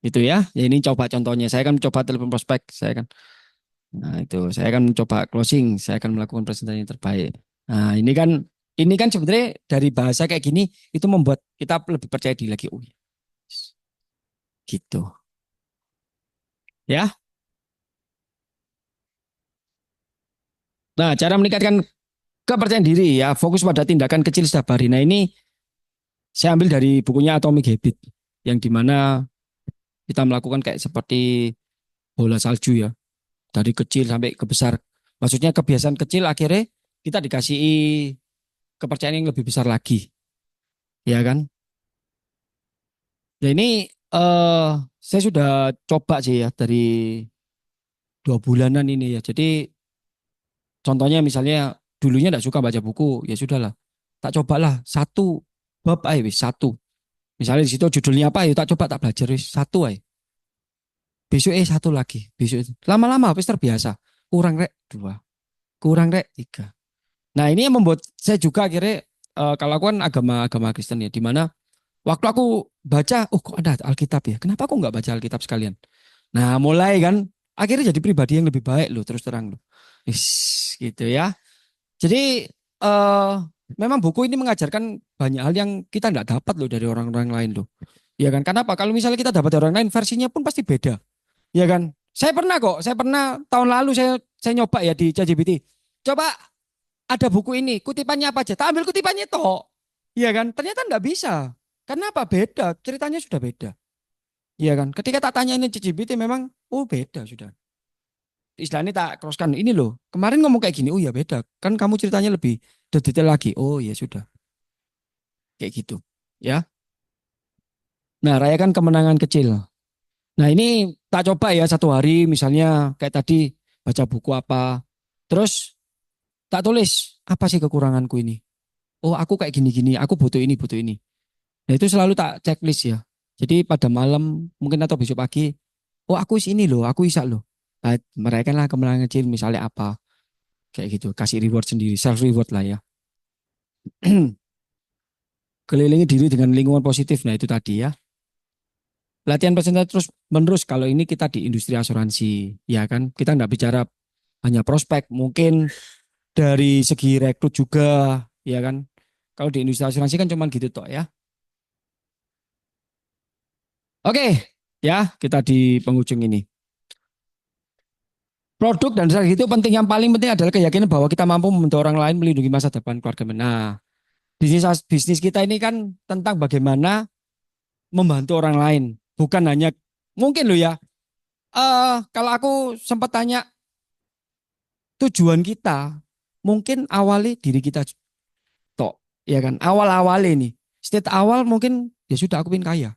Itu ya. Ya ini coba contohnya. Saya kan mencoba telepon prospek. Saya kan. Nah itu. Saya akan mencoba closing. Saya akan melakukan presentasi yang terbaik. Nah ini kan sebenarnya dari bahasa kayak gini itu membuat kita lebih percaya diri lagi. Oh, yes. Gitu. Ya. Nah, cara meningkatkan kepercayaan diri ya, fokus pada tindakan kecil setiap hari. Nah ini saya ambil dari bukunya Atomic Habit, yang dimana kita melakukan kayak seperti bola salju ya, dari kecil sampai ke besar. Maksudnya kebiasaan kecil akhirnya kita dikasih kepercayaan yang lebih besar lagi, ya kan? Ya ini saya sudah coba sih ya dari 2 bulanan ini ya. Jadi contohnya misalnya dulunya tidak suka baca buku, ya sudahlah. Tak cobalah satu bab aja wis satu. Misalnya di situ judulnya apa ya tak coba tak belajar wis satu aja. Besok satu lagi. Besok lama-lama wis terbiasa. Kurang rek dua, kurang rek tiga. Nah ini yang membuat saya juga akhirnya kalau aku kan agama Kristen ya, di mana waktu aku baca, oh kok ada Alkitab ya? Kenapa aku nggak baca Alkitab sekalian? Nah mulai kan akhirnya jadi pribadi yang lebih baik loh terus terang loh. Gitu ya. Jadi memang buku ini mengajarkan banyak hal yang kita nggak dapat loh dari orang-orang lain loh. Ya kan? Kenapa? Kalau misalnya kita dapat dari orang lain, versinya pun pasti beda. Ya kan? Saya pernah tahun lalu saya nyoba ya di ChatGPT. Coba ada buku ini, kutipannya apa aja? Tak ambil kutipannya toh. Iya kan? Ternyata nggak bisa. Kenapa? Beda. Ceritanya sudah beda. Iya kan? Ketika tak tanya ini ChatGPT memang, oh beda sudah. Istilahnya tak crosskan, ini loh, kemarin ngomong kayak gini, oh ya beda. Kan kamu ceritanya lebih detail lagi. Oh ya sudah, kayak gitu. Ya. Nah, rayakan kemenangan kecil. Nah, ini tak coba ya satu hari misalnya kayak tadi baca buku apa. Terus tak tulis apa sih kekuranganku ini. Oh, aku kayak gini-gini, aku butuh ini, butuh ini. Nah, itu selalu tak checklist ya. Jadi pada malam mungkin atau besok pagi, oh aku ini loh, aku bisa loh. Nah, merayakanlah kemenangan kecil misalnya apa. Kayak gitu, kasih reward sendiri, self reward lah ya. Kelilingi diri dengan lingkungan positif. Nah, itu tadi ya. Latihan presentasi terus menerus kalau ini kita di industri asuransi, ya kan? Kita nggak bicara hanya prospek, mungkin dari segi rekrut juga, ya kan? Kalau di industri asuransi kan cuman gitu toh ya. Oke, ya kita di penghujung ini. Produk dan strategi itu penting. Yang paling penting adalah keyakinan bahwa kita mampu membantu orang lain melindungi masa depan keluarga. Nah, bisnis bisnis kita ini kan tentang bagaimana membantu orang lain, bukan hanya mungkin loh ya. Kalau aku sempat tanya tujuan kita, mungkin awali diri kita tok, ya kan? Awal-awal ini, state awal mungkin ya sudah aku pengen kaya.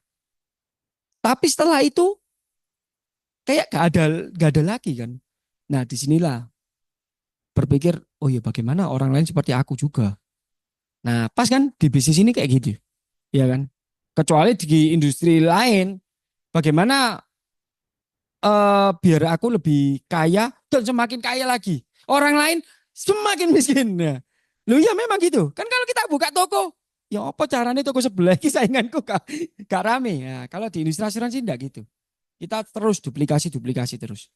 Tapi setelah itu kayak gak ada lagi kan. Nah, disinilah berpikir, oh ya bagaimana orang lain seperti aku juga. Nah, pas kan di bisnis ini kayak gitu, ya kan? Kecuali di industri lain, bagaimana biar aku lebih kaya dan semakin kaya lagi. Orang lain semakin miskin. Nah, lu ya memang gitu. Kan kalau kita buka toko, ya apa caranya toko sebelah ini sainganku gak rame. Nah, kalau di industri asuransi enggak gitu. Kita terus duplikasi terus.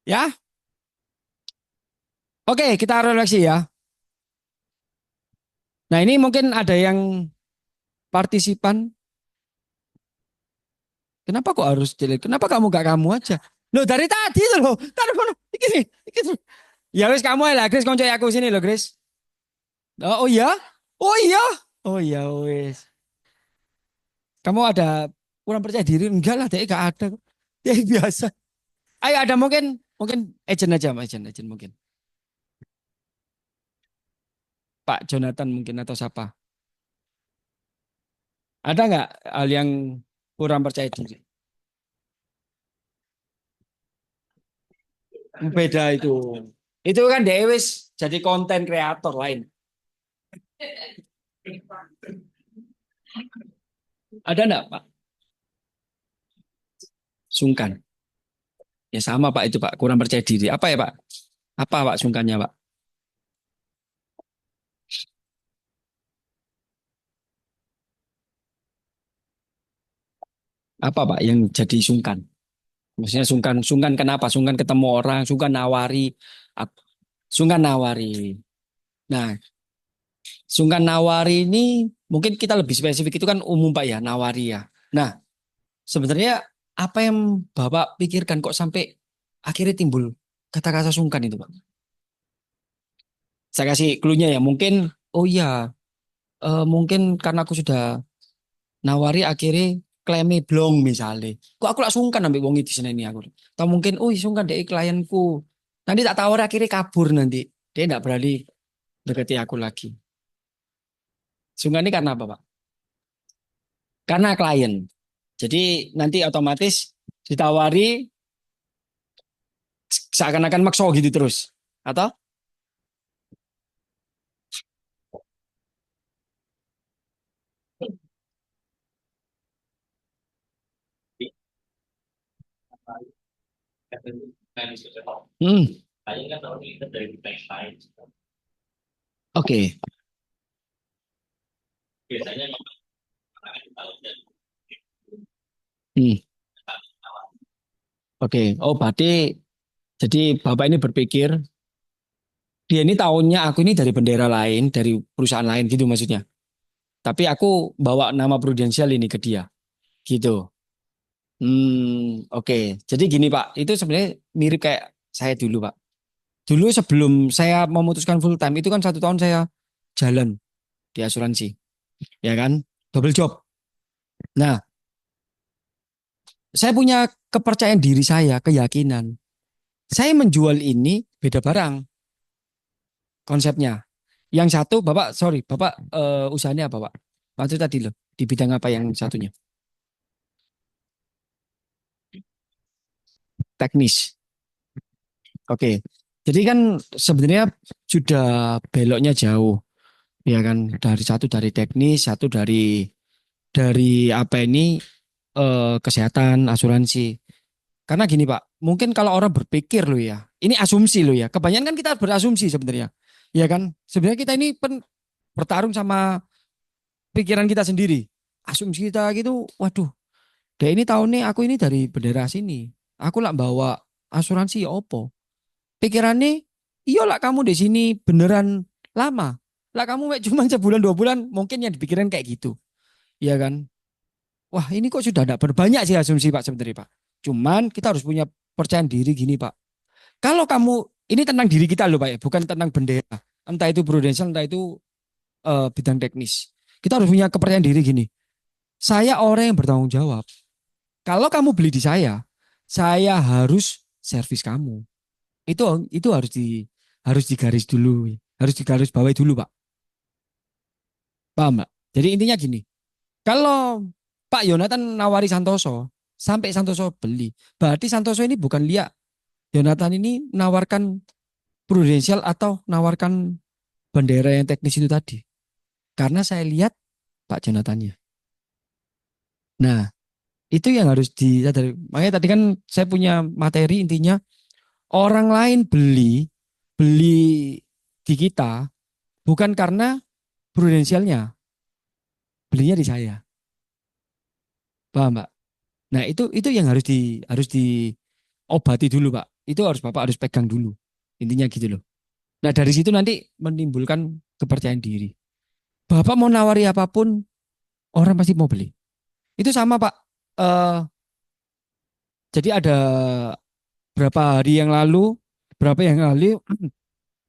Ya, oke kita refleksi ya. Nah ini mungkin ada yang partisipan. Kenapa kok harus jelek? Kenapa kamu gak kamu aja? Loh dari tadi tuh loh. Taruh mana? Iki. Ya wis kamu lah, Chris konco aku sini loh, Chris. Oh, oh iya? Oh iya? Oh iya wis. Kamu ada kurang percaya diri? Enggak lah, dek gak ada. Ya biasa. Ayo ada mungkin mungkin agent aja, agent mungkin. Pak Jonathan mungkin atau siapa? Ada nggak hal yang kurang percaya diri? Beda itu. Itu kan Dewis jadi konten kreator lain. Ada nggak Pak? Sungkan. Ya sama Pak itu Pak, kurang percaya diri. Apa ya Pak? Apa Pak sungkannya Pak? Apa Pak yang jadi sungkan? Maksudnya sungkan, sungkan kenapa? Sungkan ketemu orang, sungkan nawari, sungkan nawari. Nah, sungkan nawari ini mungkin kita lebih spesifik itu kan umum Pak ya, nawari ya. Nah, sebenarnya apa yang Bapak pikirkan kok sampai akhirnya timbul kata-kata sungkan itu Pak? Saya kasih clue-nya ya, mungkin oh iya, mungkin karena aku sudah nawari akhirnya klaimnya blong misalnya. Kok aku langsung sungkan ambil wong di sini ini aku. Atau mungkin, oh sungkan deh klienku. Nanti tak tawar akhirnya kabur nanti. Dia tidak berani deketi aku lagi. Sungkan ini karena apa Pak? Karena klien. Jadi nanti otomatis ditawari seakan-akan makso gitu terus. Atau? Hmm, oke. Hmm, oke. Oh, berarti jadi Bapak ini berpikir dia ini tahunya aku ini dari bendera lain, dari perusahaan lain gitu maksudnya. Tapi aku bawa nama prudensial ini ke dia, gitu. Oke. Jadi gini Pak, itu sebenarnya mirip kayak saya dulu Pak. Dulu sebelum saya memutuskan full time itu kan 1 tahun saya jalan di asuransi, ya kan, double job. Nah, Saya punya kepercayaan diri saya, keyakinan. Saya menjual ini beda barang konsepnya. Yang satu, Bapak, sorry, Bapak usahanya apa, Pak? Waktu tadi loh, di bidang apa yang satunya? Teknis. Oke. Jadi kan sebenarnya sudah beloknya jauh, ya kan? Dari satu dari teknis, satu dari apa ini kesehatan, asuransi. Karena gini Pak, mungkin kalau orang berpikir loh ya, ini asumsi loh ya. Kebanyakan kan kita berasumsi sebenarnya, ya kan? Sebenarnya kita ini bertarung sama pikiran kita sendiri. Asumsi kita gitu, waduh, deh ini tahun nih aku ini dari bendera sini. Aku lah bawa asuransi ya opo. Pikirannya, iya lah kamu di sini beneran lama. Lah kamu cuma sebulan 2 bulan, mungkin yang dipikirin kayak gitu. Iya kan? Wah ini kok sudah ada berbanyak sih asumsi Pak sebenarnya Pak. Cuman kita harus punya percaya diri gini Pak. Kalau kamu, ini tentang diri kita loh Pak ya, bukan tentang bendera. Entah itu prudential, entah itu bidang teknis. Kita harus punya kepercayaan diri gini. Saya orang yang bertanggung jawab. Kalau kamu beli di saya harus servis kamu. Itu harus digaris dulu, harus digaris bawahi dulu, Pak. Paham, Pak? Jadi intinya gini, kalau Pak Yonatan nawari Santoso, sampai Santoso beli, berarti Santoso ini bukan lihat Yonatan ini nawarkan prudensial atau nawarkan bendera yang teknis itu tadi. Karena saya lihat Pak Jonatannya. Nah, itu yang harus disadari. Makanya tadi kan saya punya materi intinya orang lain beli di kita bukan karena prudensialnya, belinya di saya. Paham, Pak? Nah, itu yang harus diobati dulu, Pak. Itu harus Bapak harus pegang dulu. Intinya gitu loh. Nah, dari situ nanti menimbulkan kepercayaan diri. Bapak mau nawari apapun, orang pasti mau beli. Itu sama, Pak. Eh, jadi ada berapa hari yang lalu, berapa yang lalu,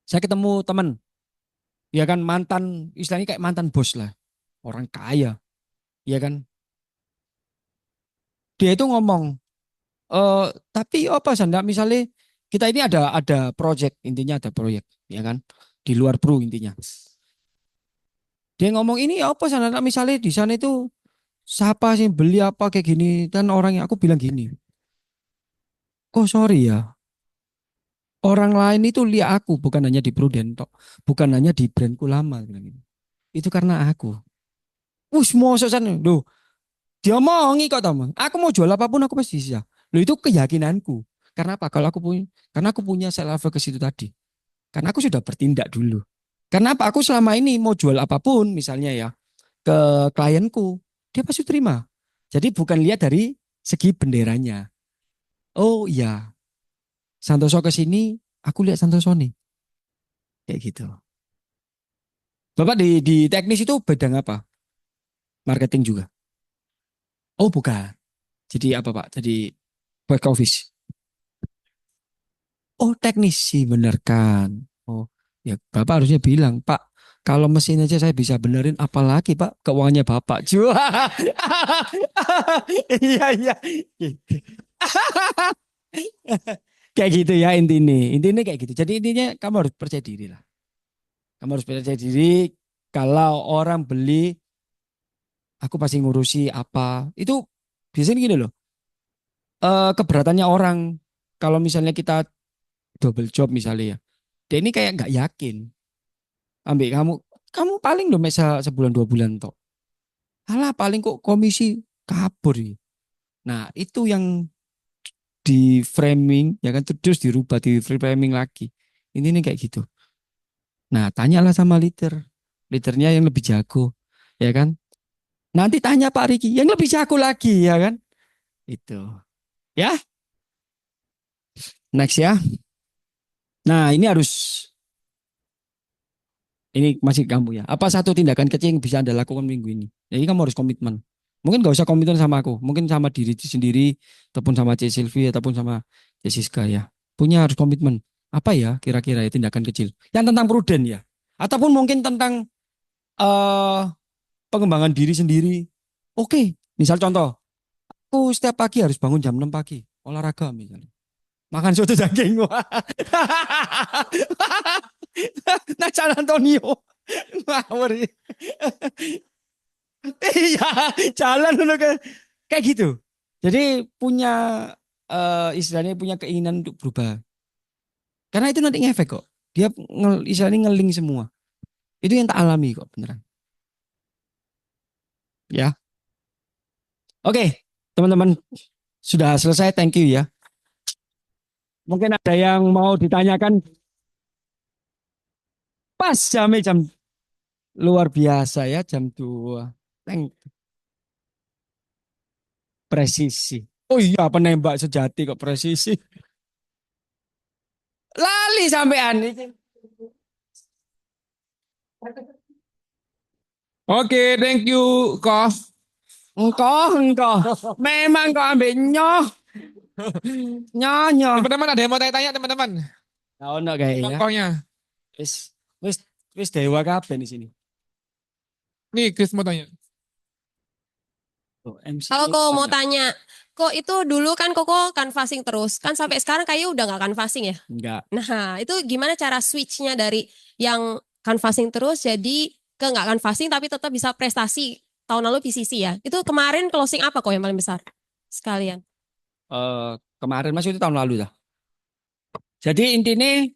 saya ketemu teman, ya kan mantan, istilahnya kayak mantan bos lah, orang kaya, ya kan. Dia itu ngomong, eh tapi apa sanda misalnya kita ini ada project intinya ada proyek ya kan di luar Pru intinya dia ngomong ini apa sanda misalnya di sana itu siapa sih beli apa kayak gini dan orang yang aku bilang gini oh sorry ya orang lain itu lihat aku bukan hanya di Prudent tok bukan hanya di brandku lama bilang gitu. Itu karena aku mau sana loh dia omongi kok tamu aku mau jual apapun aku pasti bisa loh itu keyakinanku karena apa kalau aku punya karena aku punya self efficacy itu tadi. Karena aku sudah bertindak dulu. Karena apa? Aku selama ini mau jual apapun misalnya ya ke klienku, dia pasti terima. Jadi bukan lihat dari segi benderanya. Oh iya, Santoso ke sini, aku lihat Santoso nih. Kayak gitu. Bapak di teknis itu bidang apa? Marketing juga. Oh bukan. Jadi apa Pak? Jadi back office. Oh teknisi bener kan. Oh ya Bapak harusnya bilang Pak kalau mesin aja saya bisa benerin apalagi Pak keuangannya Bapak. Cua. Iya iya. Kayak gitu ya intinya. Intinya kayak gitu. Jadi intinya kamu harus percaya diri lah. Kamu harus percaya diri kalau orang beli aku pasti ngurusi apa. Itu biasanya gini loh. Keberatannya orang kalau misalnya kita double job misalnya ya. Dia ini kayak nggak yakin. Ambil kamu paling loh mesa sebulan 2 bulan toh. Alah paling kok komisi kabur ya. Nah, itu yang di framing ya kan terus dirubah di framing lagi. Ini nih kayak gitu. Nah, tanyalah sama leadernya yang lebih jago, ya kan? Nanti tanya Pak Riki yang lebih jago lagi, ya kan? Itu. Ya, next ya. Nah, ini masih kamu ya. Apa satu tindakan kecil yang bisa Anda lakukan minggu ini? Jadi kamu harus komitmen. Mungkin gak usah komitmen sama aku, mungkin sama diri sendiri, ataupun sama C Silvi, ataupun sama C Siska ya. Punya harus komitmen. Apa ya kira-kira ya tindakan kecil? Yang tentang prudent ya. Ataupun mungkin tentang eh pengembangan diri sendiri. Oke, misal contoh, aku setiap pagi harus bangun jam 6 pagi. Olahraga misalnya. Makan soto daging. Wah. Nah, San Antonio. Ngawur. Iya, jalan dulu kayak gitu. Jadi punya istilahnya punya keinginan untuk berubah. Karena itu nanti ngefek kok. Dia istilahnya ngeling semua. Itu yang tak alami kok beneran. Ya. Oke, teman-teman sudah selesai. Thank you ya. Mungkin ada yang mau ditanyakan. Pas jam luar biasa ya jam 2. Thank presisi. Oh iya penembak sejati kok presisi. Lali sampean iki. Oke, thank you, Kof. Engkau. Memang kau ambil nyoh, nyoh, nyoh. Teman-teman ada yang mau tanya-tanya, teman-teman? Nah, ono kayak ya. Tokohnya. Wis, wis, wis dewa kabeh di sini. Nih, Chris mau tanya. Oh, MC Kalau ini kok mau banyak. tanya, kok itu dulu kan koko canvassing terus, kan sampai sekarang kayaknya udah nggak canvassing ya? Enggak. Nah, itu gimana cara switchnya dari yang canvassing terus jadi ke nggak canvassing tapi tetap bisa prestasi tahun lalu PCC ya? Itu kemarin closing apa kok yang paling besar sekalian? Kemarin masih itu tahun lalu dah. Jadi intinya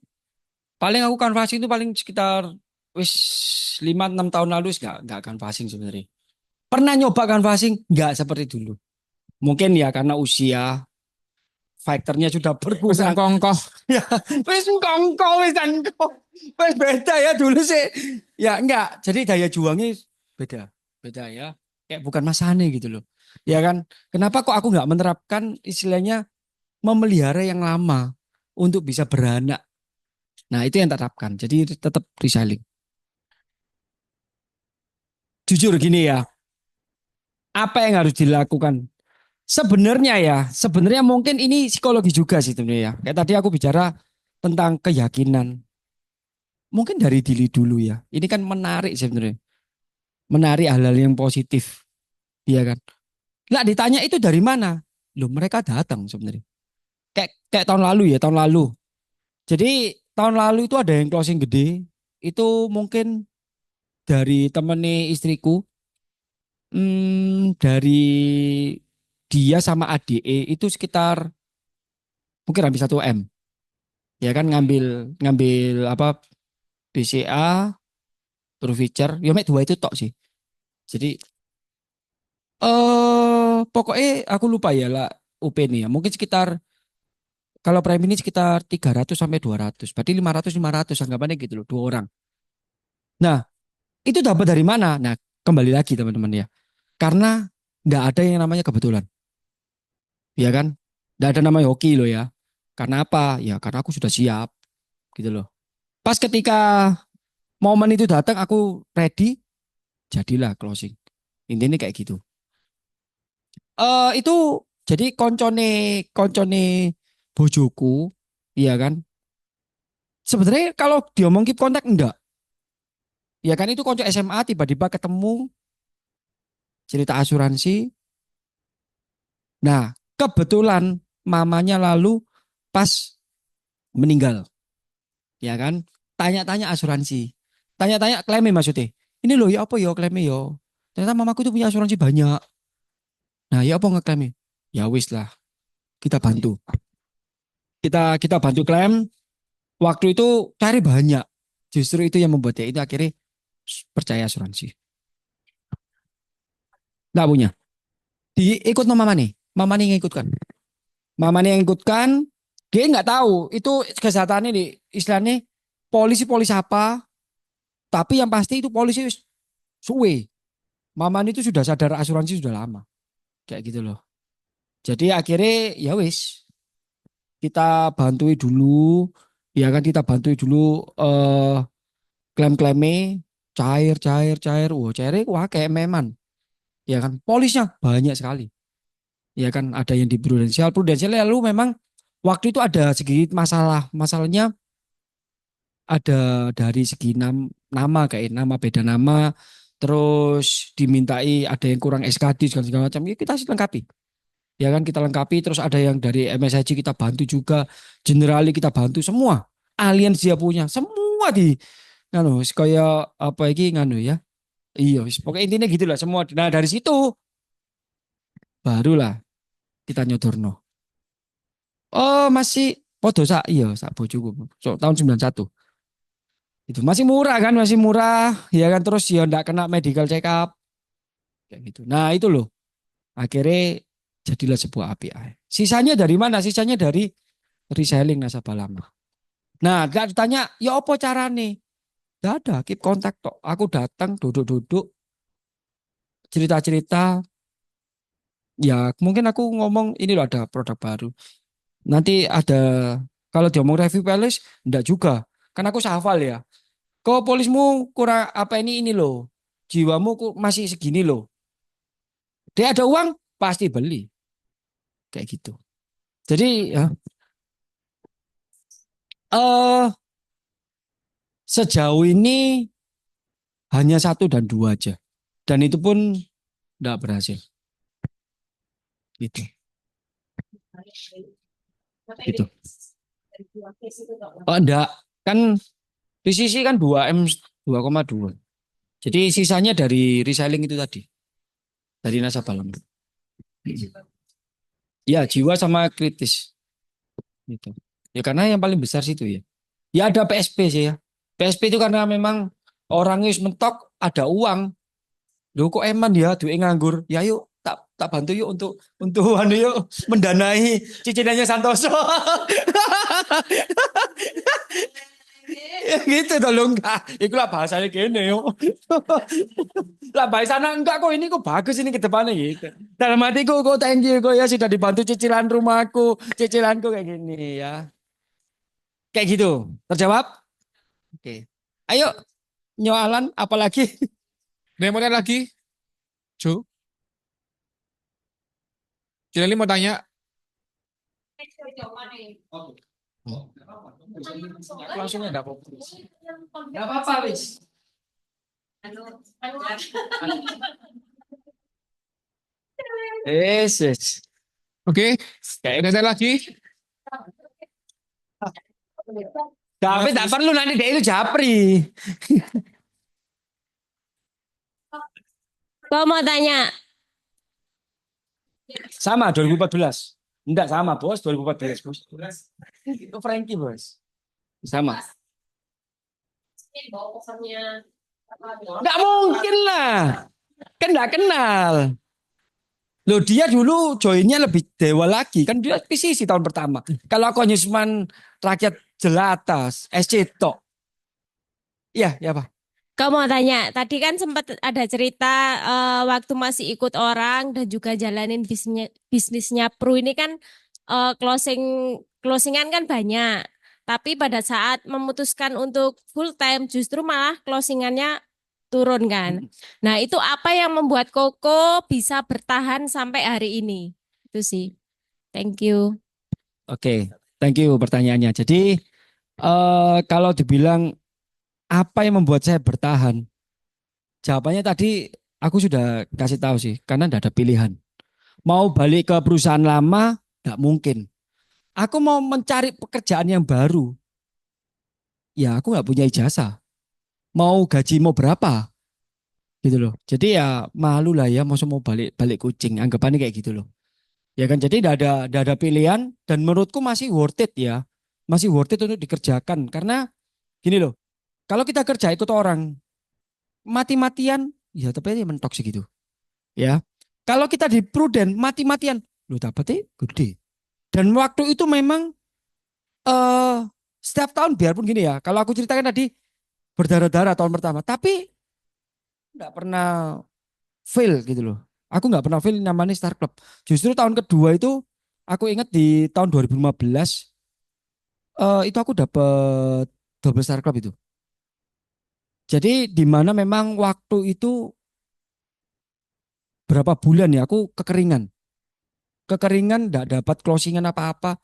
paling aku canvassing itu paling sekitar wis 5-6 tahun lalu enggak canvassing sebenarnya. Pernah nyoba canvassing enggak seperti dulu. Mungkin ya karena usia faktornya sudah Pesan berkurang. kongkoh. Ya, wis kongko wis kongko. Wis beda ya dulu sih. Ya enggak, jadi daya juangnya beda. Beda ya. Kayak bukan masane gitu loh. Ya kan? Kenapa kok aku enggak menerapkan istilahnya memelihara yang lama untuk bisa beranak. Nah, itu yang tak terapkan. Jadi tetap reselling. Jujur gini ya, apa yang harus dilakukan? Sebenarnya mungkin ini psikologi juga sih sebenarnya ya. Kayak tadi aku bicara tentang keyakinan. Mungkin dari diri dulu ya. Ini kan menarik sebenarnya. Menarik hal-hal yang positif. Iya kan? Lah ditanya itu dari mana? Loh mereka datang sebenarnya. Kayak tahun lalu ya, tahun lalu. Jadi tahun lalu itu ada yang closing gede. Itu mungkin dari temennya istriku. Dari dia sama ADE itu sekitar mungkin hampir 1 M. Ya kan ngambil ngambil apa BCA, Provider, ya mek 2 itu tok sih. Jadi pokoknya aku lupa ya lah UP nih ya. Mungkin sekitar kalau prime ini sekitar 300 sampai 200. Berarti 500 anggapannya gitu loh, 2 orang. Nah, itu dapat dari mana? Nah, kembali lagi teman-teman ya. Karena nggak ada yang namanya kebetulan. Ya kan? Nggak ada namanya hoki loh ya. Karena apa? Ya karena aku sudah siap gitu loh. Pas ketika momen itu datang aku ready, jadilah closing. Intinya kayak gitu. Itu jadi koncone koncone bojoku, iya kan? Sebenarnya kalau diomong keep kontak enggak. Ya kan itu konco SMA tiba-tiba ketemu cerita asuransi. Nah, kebetulan mamanya lalu pas meninggal, ya kan? Tanya-tanya asuransi. Tanya-tanya klaimnya maksudnya. Ini loh ya apa ya klaimnya ya. Ternyata mamaku tuh punya asuransi banyak. Nah, ya apa ngeklaimnya? Ya wis lah, kita bantu. Kita bantu klaim. Waktu itu cari banyak. Justru itu yang membuat dia itu akhirnya percaya asuransi. Nggak punya. Diikut sama mama nih. Mama nih yang ikutkan. Mama nih yang ikutkan. Dia nggak tahu itu kesehatannya di istilahnya polisi-polisi apa. Tapi yang pasti itu polisi suwe. Mama ini tuh sudah sadar asuransi sudah lama. Kayak gitu loh. Jadi akhirnya ya wis kita bantui dulu, ya kan kita bantui dulu klaim-klaimnya cair. Wah, cairnya wah kayak meman. Ya kan polisnya banyak sekali. Ya kan ada yang di prudensial. Prudensial lalu memang waktu itu ada sedikit masalah. Masalahnya ada dari segi nama kayak nama beda nama. Terus dimintai ada yang kurang SKD segala macam. Ya kita sih lengkapi. Ya kan kita lengkapi, terus ada yang dari MSIG kita bantu juga, Generali kita bantu semua. Allianz dia punya semua di nganu kayak apa iki nganu ya. Iya, pokoknya intinya gitulah semua. Nah, dari situ barulah kita nyodorno. Oh, masih podo sak iya sak bojoku. So, tahun 91. Itu masih murah kan, masih murah. Ya kan terus ya ndak kena medical check up kayak gitu. Nah, itu loh. Akhirnya jadilah sebuah API. Sisanya dari mana? Sisanya dari reselling nasabah lama. Nah, gak ditanya, ya apa carane? Gak ada, keep kontak tok. Aku datang, duduk-duduk, cerita-cerita. Ya, mungkin aku ngomong ini loh ada produk baru. Nanti ada, kalau diomong review Pelis, enggak juga. Kan aku hafal ya. Kok polismu kurang apa ini loh. Jiwamu masih segini loh. Dia ada uang, pasti beli. Kayak gitu. Jadi ya, eh sejauh ini hanya satu dan dua aja. Dan itu pun enggak berhasil. Gitu. Gitu. Oh enggak. Kan PCC kan 2M 2,2. Jadi sisanya dari reselling itu tadi. Dari nasabah lama. Ya jiwa sama kritis. Gitu. Ya karena yang paling besar situ ya. Ya ada PSP sih ya. PSP itu karena memang orangnya mentok ada uang. Loh kok eman ya duit nganggur. Ya yuk tak bantu yuk untuk anu yuk mendanai cicilannya Santoso. Ya gitu dong enggak. Itu lah bahasanya gini yuk. Lah bahasanya enggak kok ini kok bagus ini ke depannya gitu. Dalam hatiku kok thank you kok ya sudah dibantu cicilan rumahku, cicilanku kayak gini ya. Kayak gitu. Terjawab? Oke. Ayo nyoalan apalagi? Ada yang mau tanya lagi? Jo, Cilali mau tanya. Aku langsung enggak apa-apa. Enggak apa-apa, Wis. Yes. Oke, Kayak ada yang tanya lagi? tapi tak perlu nanti dia itu japri. Kau mau tanya, Sama 2014. Enggak sama, Bos, 2014, Bos. Itu Frankie, Bos. Sama. Enggak mungkin lah. Kan enggak kenal. Loh dia dulu joinnya lebih dewa lagi. Kan dia PCC tahun pertama. Kalau aku Nyusman rakyat jelatas, SC Tok. Iya, ya Pak. kau mau tanya. Tadi kan sempat ada cerita waktu masih ikut orang dan juga jalanin bisnisnya Pru ini kan closingan kan banyak. Tapi pada saat memutuskan untuk full time justru malah closingannya turun kan. Nah, itu apa yang membuat Koko bisa bertahan sampai hari ini? Itu sih. Thank you. Oke, thank you pertanyaannya. Jadi kalau dibilang apa yang membuat saya bertahan? Jawabannya tadi aku sudah kasih tahu sih, karena tidak ada pilihan. Mau balik ke perusahaan lama, tidak mungkin. Aku mau mencari pekerjaan yang baru, ya aku nggak punya ijazah. Mau gaji mau berapa, gitu loh. Jadi ya malu lah ya, mau balik balik kucing, anggapannya kayak gitu loh. Ya kan, jadi tidak ada pilihan dan menurutku masih worth it ya, masih worth it untuk dikerjakan karena gini loh, kalau kita kerja ikut orang mati-matian, ya tapi dia mentok segitu. Ya. Kalau kita di prudent mati-matian, lu dapetnya gede. Dan waktu itu memang eh setiap tahun biarpun gini ya, kalau aku ceritakan tadi berdarah-darah tahun pertama, tapi nggak pernah fail gitu loh. Aku nggak pernah fail namanya Star Club. Justru tahun kedua itu aku ingat di tahun 2015 itu aku dapet double Star Club itu. Jadi di mana memang waktu itu berapa bulan ya aku kekeringan. Kekeringan nggak dapat closingan apa-apa.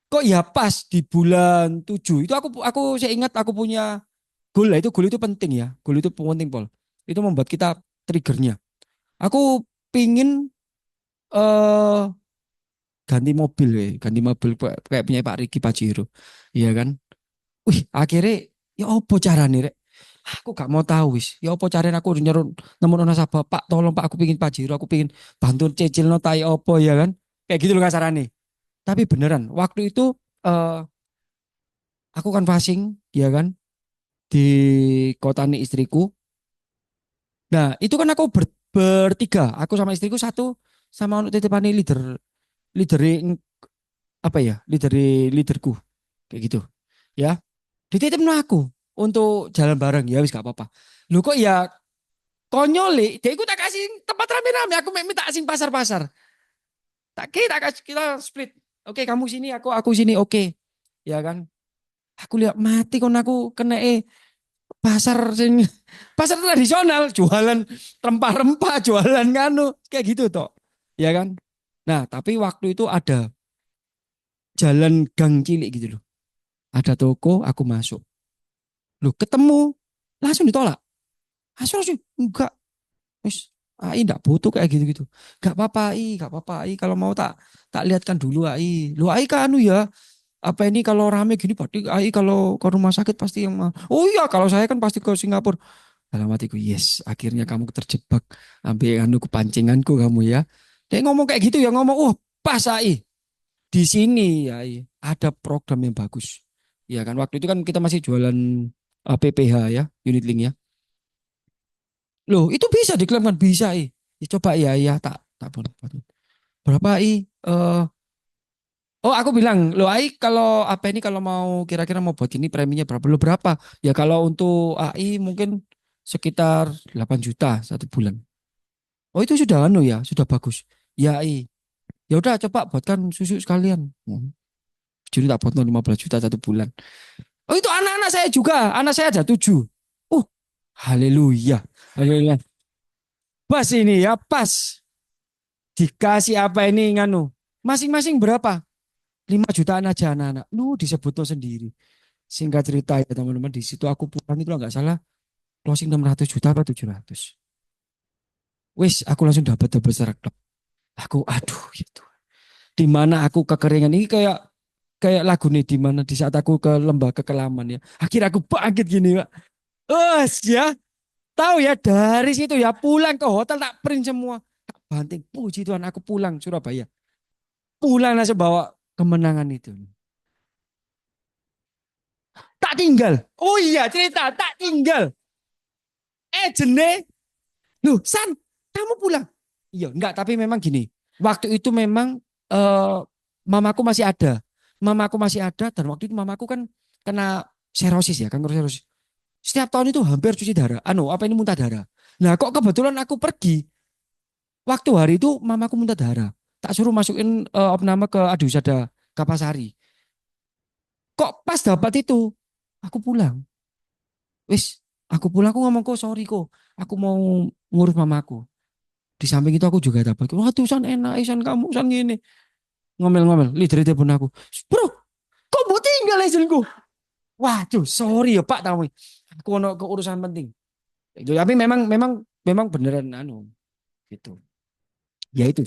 Kok ya pas di bulan 7 itu aku saya ingat aku punya goal lah, itu goal itu penting ya. Goal itu penting Pol. Itu membuat kita triggernya. Aku pingin eh ganti mobil kayak punya Pak Riki Pajero. Iya kan? Wih, akhirnya ya apa carane rek? Aku gak mau tahu wis. Ya apa carane aku nyuruh nemuno nasabah, Pak, tolong Pak, aku pingin Pajero, aku pingin bantu cicil no tai opo ya kan? Kayak gitu loh kasarane. Tapi beneran, waktu itu eh aku kan passing, ya kan, di kota nih istriku. Nah, itu kan aku bertiga, aku sama istriku satu, sama untuk titipani leader apa ya, leaderku kayak gitu. Ya, dititipin aku untuk jalan bareng ya wis gak apa-apa. Lu kok ya konyol dia ikut tak kasih tempat rame-rame, aku minta asing pasar-pasar. Tak kasih kita split. Oke, kamu sini, aku sini. Oke. Ya kan? Aku lihat mati kon aku kena pasar sing pasar tradisional jualan rempah-rempah, jualan nganu kayak gitu toh. Ya kan? Nah, tapi waktu itu ada jalan gang cilik gitu loh. Ada toko, aku masuk. Loh, ketemu langsung ditolak. Langsung enggak. Wis, AI enggak butuh kayak gitu-gitu. Enggak apa-apa AI, enggak apa-apa AI, kalau mau tak tak lihatkan dulu AI. Lu AI kan anu ya, apa ini kalau rame gini berarti AI kalau ke rumah sakit pasti yang oh iya kalau saya kan pasti ke Singapura. Dalam hatiku, yes, akhirnya kamu terjebak ambil anu kepancinganku kamu ya. Dia ngomong kayak gitu ya, ngomong, oh pas AI. Di sini ya AI, ada program yang bagus. Ya kan waktu itu kan kita masih jualan PPH ya, unit link ya. Loh, itu bisa diklaim kan bisa AI. Ya, coba ya ya tak boleh. Berapa AI? Oh, aku bilang, lo AI kalau apa ini kalau mau kira-kira mau buat ini preminya berapa? Lo berapa? Ya kalau untuk AI mungkin sekitar 8 juta satu bulan. Oh, itu sudah anu ya, sudah bagus. Ya AI. Ya udah coba buatkan susu sekalian. Jadi tak buat 15 juta satu bulan. Oh, itu anak-anak saya juga. Anak saya ada 7. Uh, haleluya. Haleluya. Pas ini ya, pas. Dikasih apa ini nganu. Masing-masing berapa? 5 jutaan aja anak-anak. Lu disebut tuh sendiri. Singkat cerita ya teman-teman, di situ aku pulang itu nggak salah closing 600 juta atau 700. Wis, aku langsung dapat double serak. Aku aduh gitu. Di mana aku kekeringan ini kayak kayak lagu nih di mana di saat aku ke lembah kekelaman ya. Akhirnya aku bangkit gini, Pak. Ya, tahu ya dari situ ya pulang ke hotel tak print semua. Tak banting, puji Tuhan aku pulang Surabaya. Pulang langsung bawa kemenangan itu. Tak tinggal. Oh iya cerita, tak tinggal. Jene. Loh, San, kamu pulang? Iya, enggak, tapi memang gini. Waktu itu memang eh mamaku masih ada. Mamaku masih ada dan waktu itu mamaku kan kena serosis ya, kanker serosis. Setiap tahun itu hampir cuci darah. Apa ini muntah darah. Nah, kok kebetulan aku pergi waktu hari itu mamaku muntah darah. Tak suruh masukin opname ke Adiwisada Kapasari. Kok pas dapat itu, aku pulang. Wis, aku pulang aku ngomong kok sorry kok. Aku mau ngurus mamaku. Di samping itu aku juga dapat. Waduh, San enak, San kamu, San gini. Ngomel-ngomel, leader telepon aku. Bro, kok mau tinggal izinku? Waduh, sorry ya Pak, tamu. Aku ono keurusan penting. Itu, tapi memang beneran gitu. Ya itu.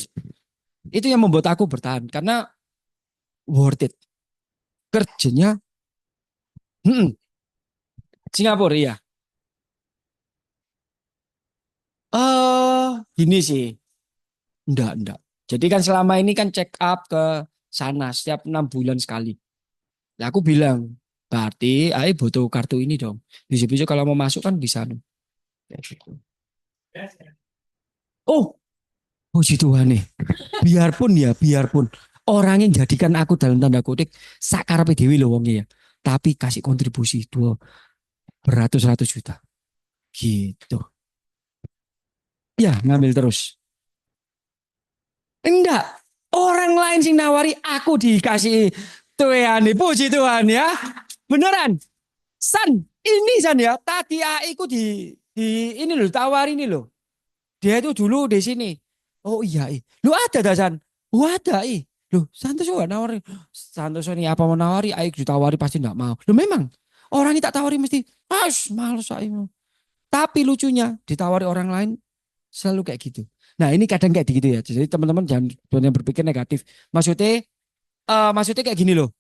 Itu yang membuat aku bertahan karena worth it. Kerjanya hmm, Singapura ya. Gini sih. Enggak. Jadi kan selama ini kan check up ke sana setiap 6 bulan sekali. Nah, aku bilang, berarti Ai butuh kartu ini dong. Bisa-bisa kalau mau masuk kan bisa. Kayak gitu. Oh, puji Tuhan nih. Biarpun orang yang jadikan aku dalam tanda kutip sakarepe dewi loh wongnya ya. Tapi kasih kontribusi dua beratus-ratus juta. Gitu. Ya, ngambil terus. Enggak. Orang lain sing nawari aku dikasih Tuhan, puji Tuhan ya. Beneran. San, ini San ya. Tadi AI ku di ini loh, tawari ini loh. Dia itu dulu di sini. Oh iya, lu ada dah San? Oh ada, Lu Santos gak nawari. Santos ini apa mau nawari? AI ditawari pasti enggak mau. Lu memang orang ini tak tawari mesti, males AI. Tapi lucunya ditawari orang lain selalu kayak gitu. Nah ini kadang kayak gitu ya. Jadi teman-teman jangan berpikir negatif. Maksudnya kayak gini loh.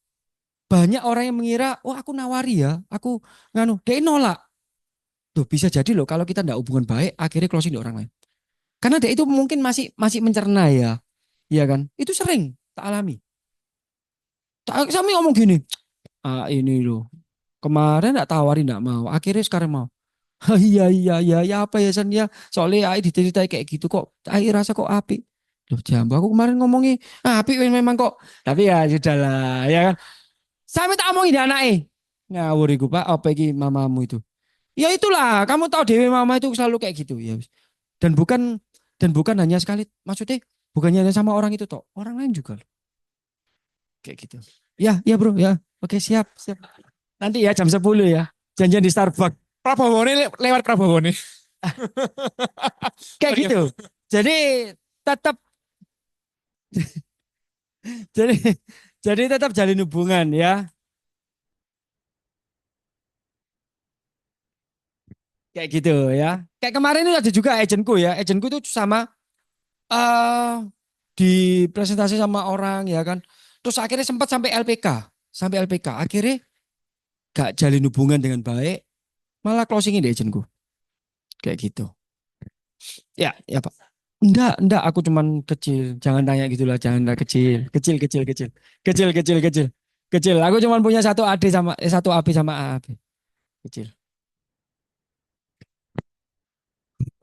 Banyak orang yang mengira, oh aku nawari ya, aku nganu, dia nolak. Tuh bisa jadi loh kalau kita nggak hubungan baik, akhirnya closing di orang lain. Karena dia itu mungkin masih masih mencerna ya, iya kan? Itu sering tak alami. Kami ngomong gini, ini loh, kemarin nggak tawarin nggak mau, akhirnya sekarang mau. Iya iya iya ya apa ya San ya, soalnya ai diceritain kayak gitu kok, ai rasa kok api. Loh jambu aku kemarin ngomongin api memang kok, tapi ya sudahlah ya kan. Sampai tak omongin anaknya. Ngawur iku Pak, apa iki mamamu itu? Ya itulah, kamu tahu Dewi mama itu selalu kayak gitu ya. Dan bukan dan bukan hanya sekali, maksudnya bukannya hanya sama orang itu toh, orang lain juga loh. Kayak gitu. Ya, ya bro, ya. Oke, siap, siap. Nanti ya jam 10 ya. Janjian di Starbucks. Prabowo ini lewat Prabowo nih. Kayak Oke. gitu. Jadi tetap jadi jadi tetap jalin hubungan ya. Kayak gitu ya. Kayak kemarin itu ada juga agentku ya. Agentku itu sama eh di presentasi sama orang ya kan. Terus akhirnya sempat sampai LPK. Sampai LPK. Akhirnya gak jalin hubungan dengan baik. Malah closingin di agentku. Kayak gitu. Ya, ya Pak. Enggak, aku cuman kecil. Jangan tanya gitulah, jangan kecil. Kecil, kecil, kecil. Kecil, kecil, kecil. Kecil. Aku cuman punya satu AD sama satu AP sama AAP. Kecil.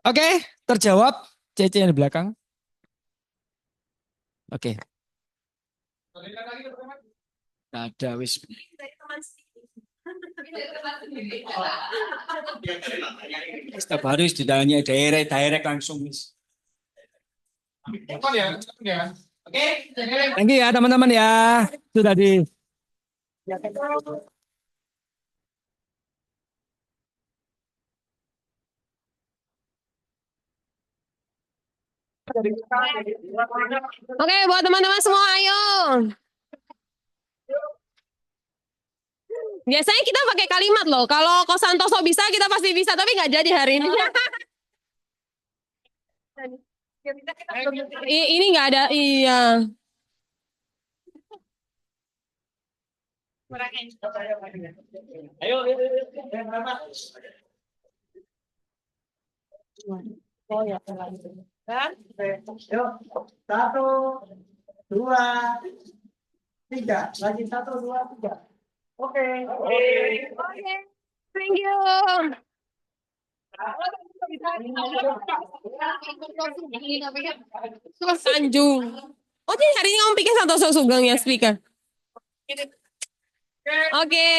Oke, terjawab CC yang di belakang. Oke. Nggak ada wis. Setiap hari ditanya direct langsung wis. Telepon ya, telepon ya. Oke. Thank you ya teman-teman ya. Itu tadi. Oke, buat teman-teman semua, ayo. Biasanya kita pakai kalimat loh. Kalau Kosantoso bisa, kita pasti bisa. Tapi nggak jadi hari ini. Ini nggak ada. Iya. Ayo. Oh ya, kan? Yuk, satu, dua, tiga. Lagi satu, dua, tiga. Oke. Oke, thank you. Tanjung. Oh, jadi hari ini kamu pikir Santoso Sugeng ya speaker? Oke.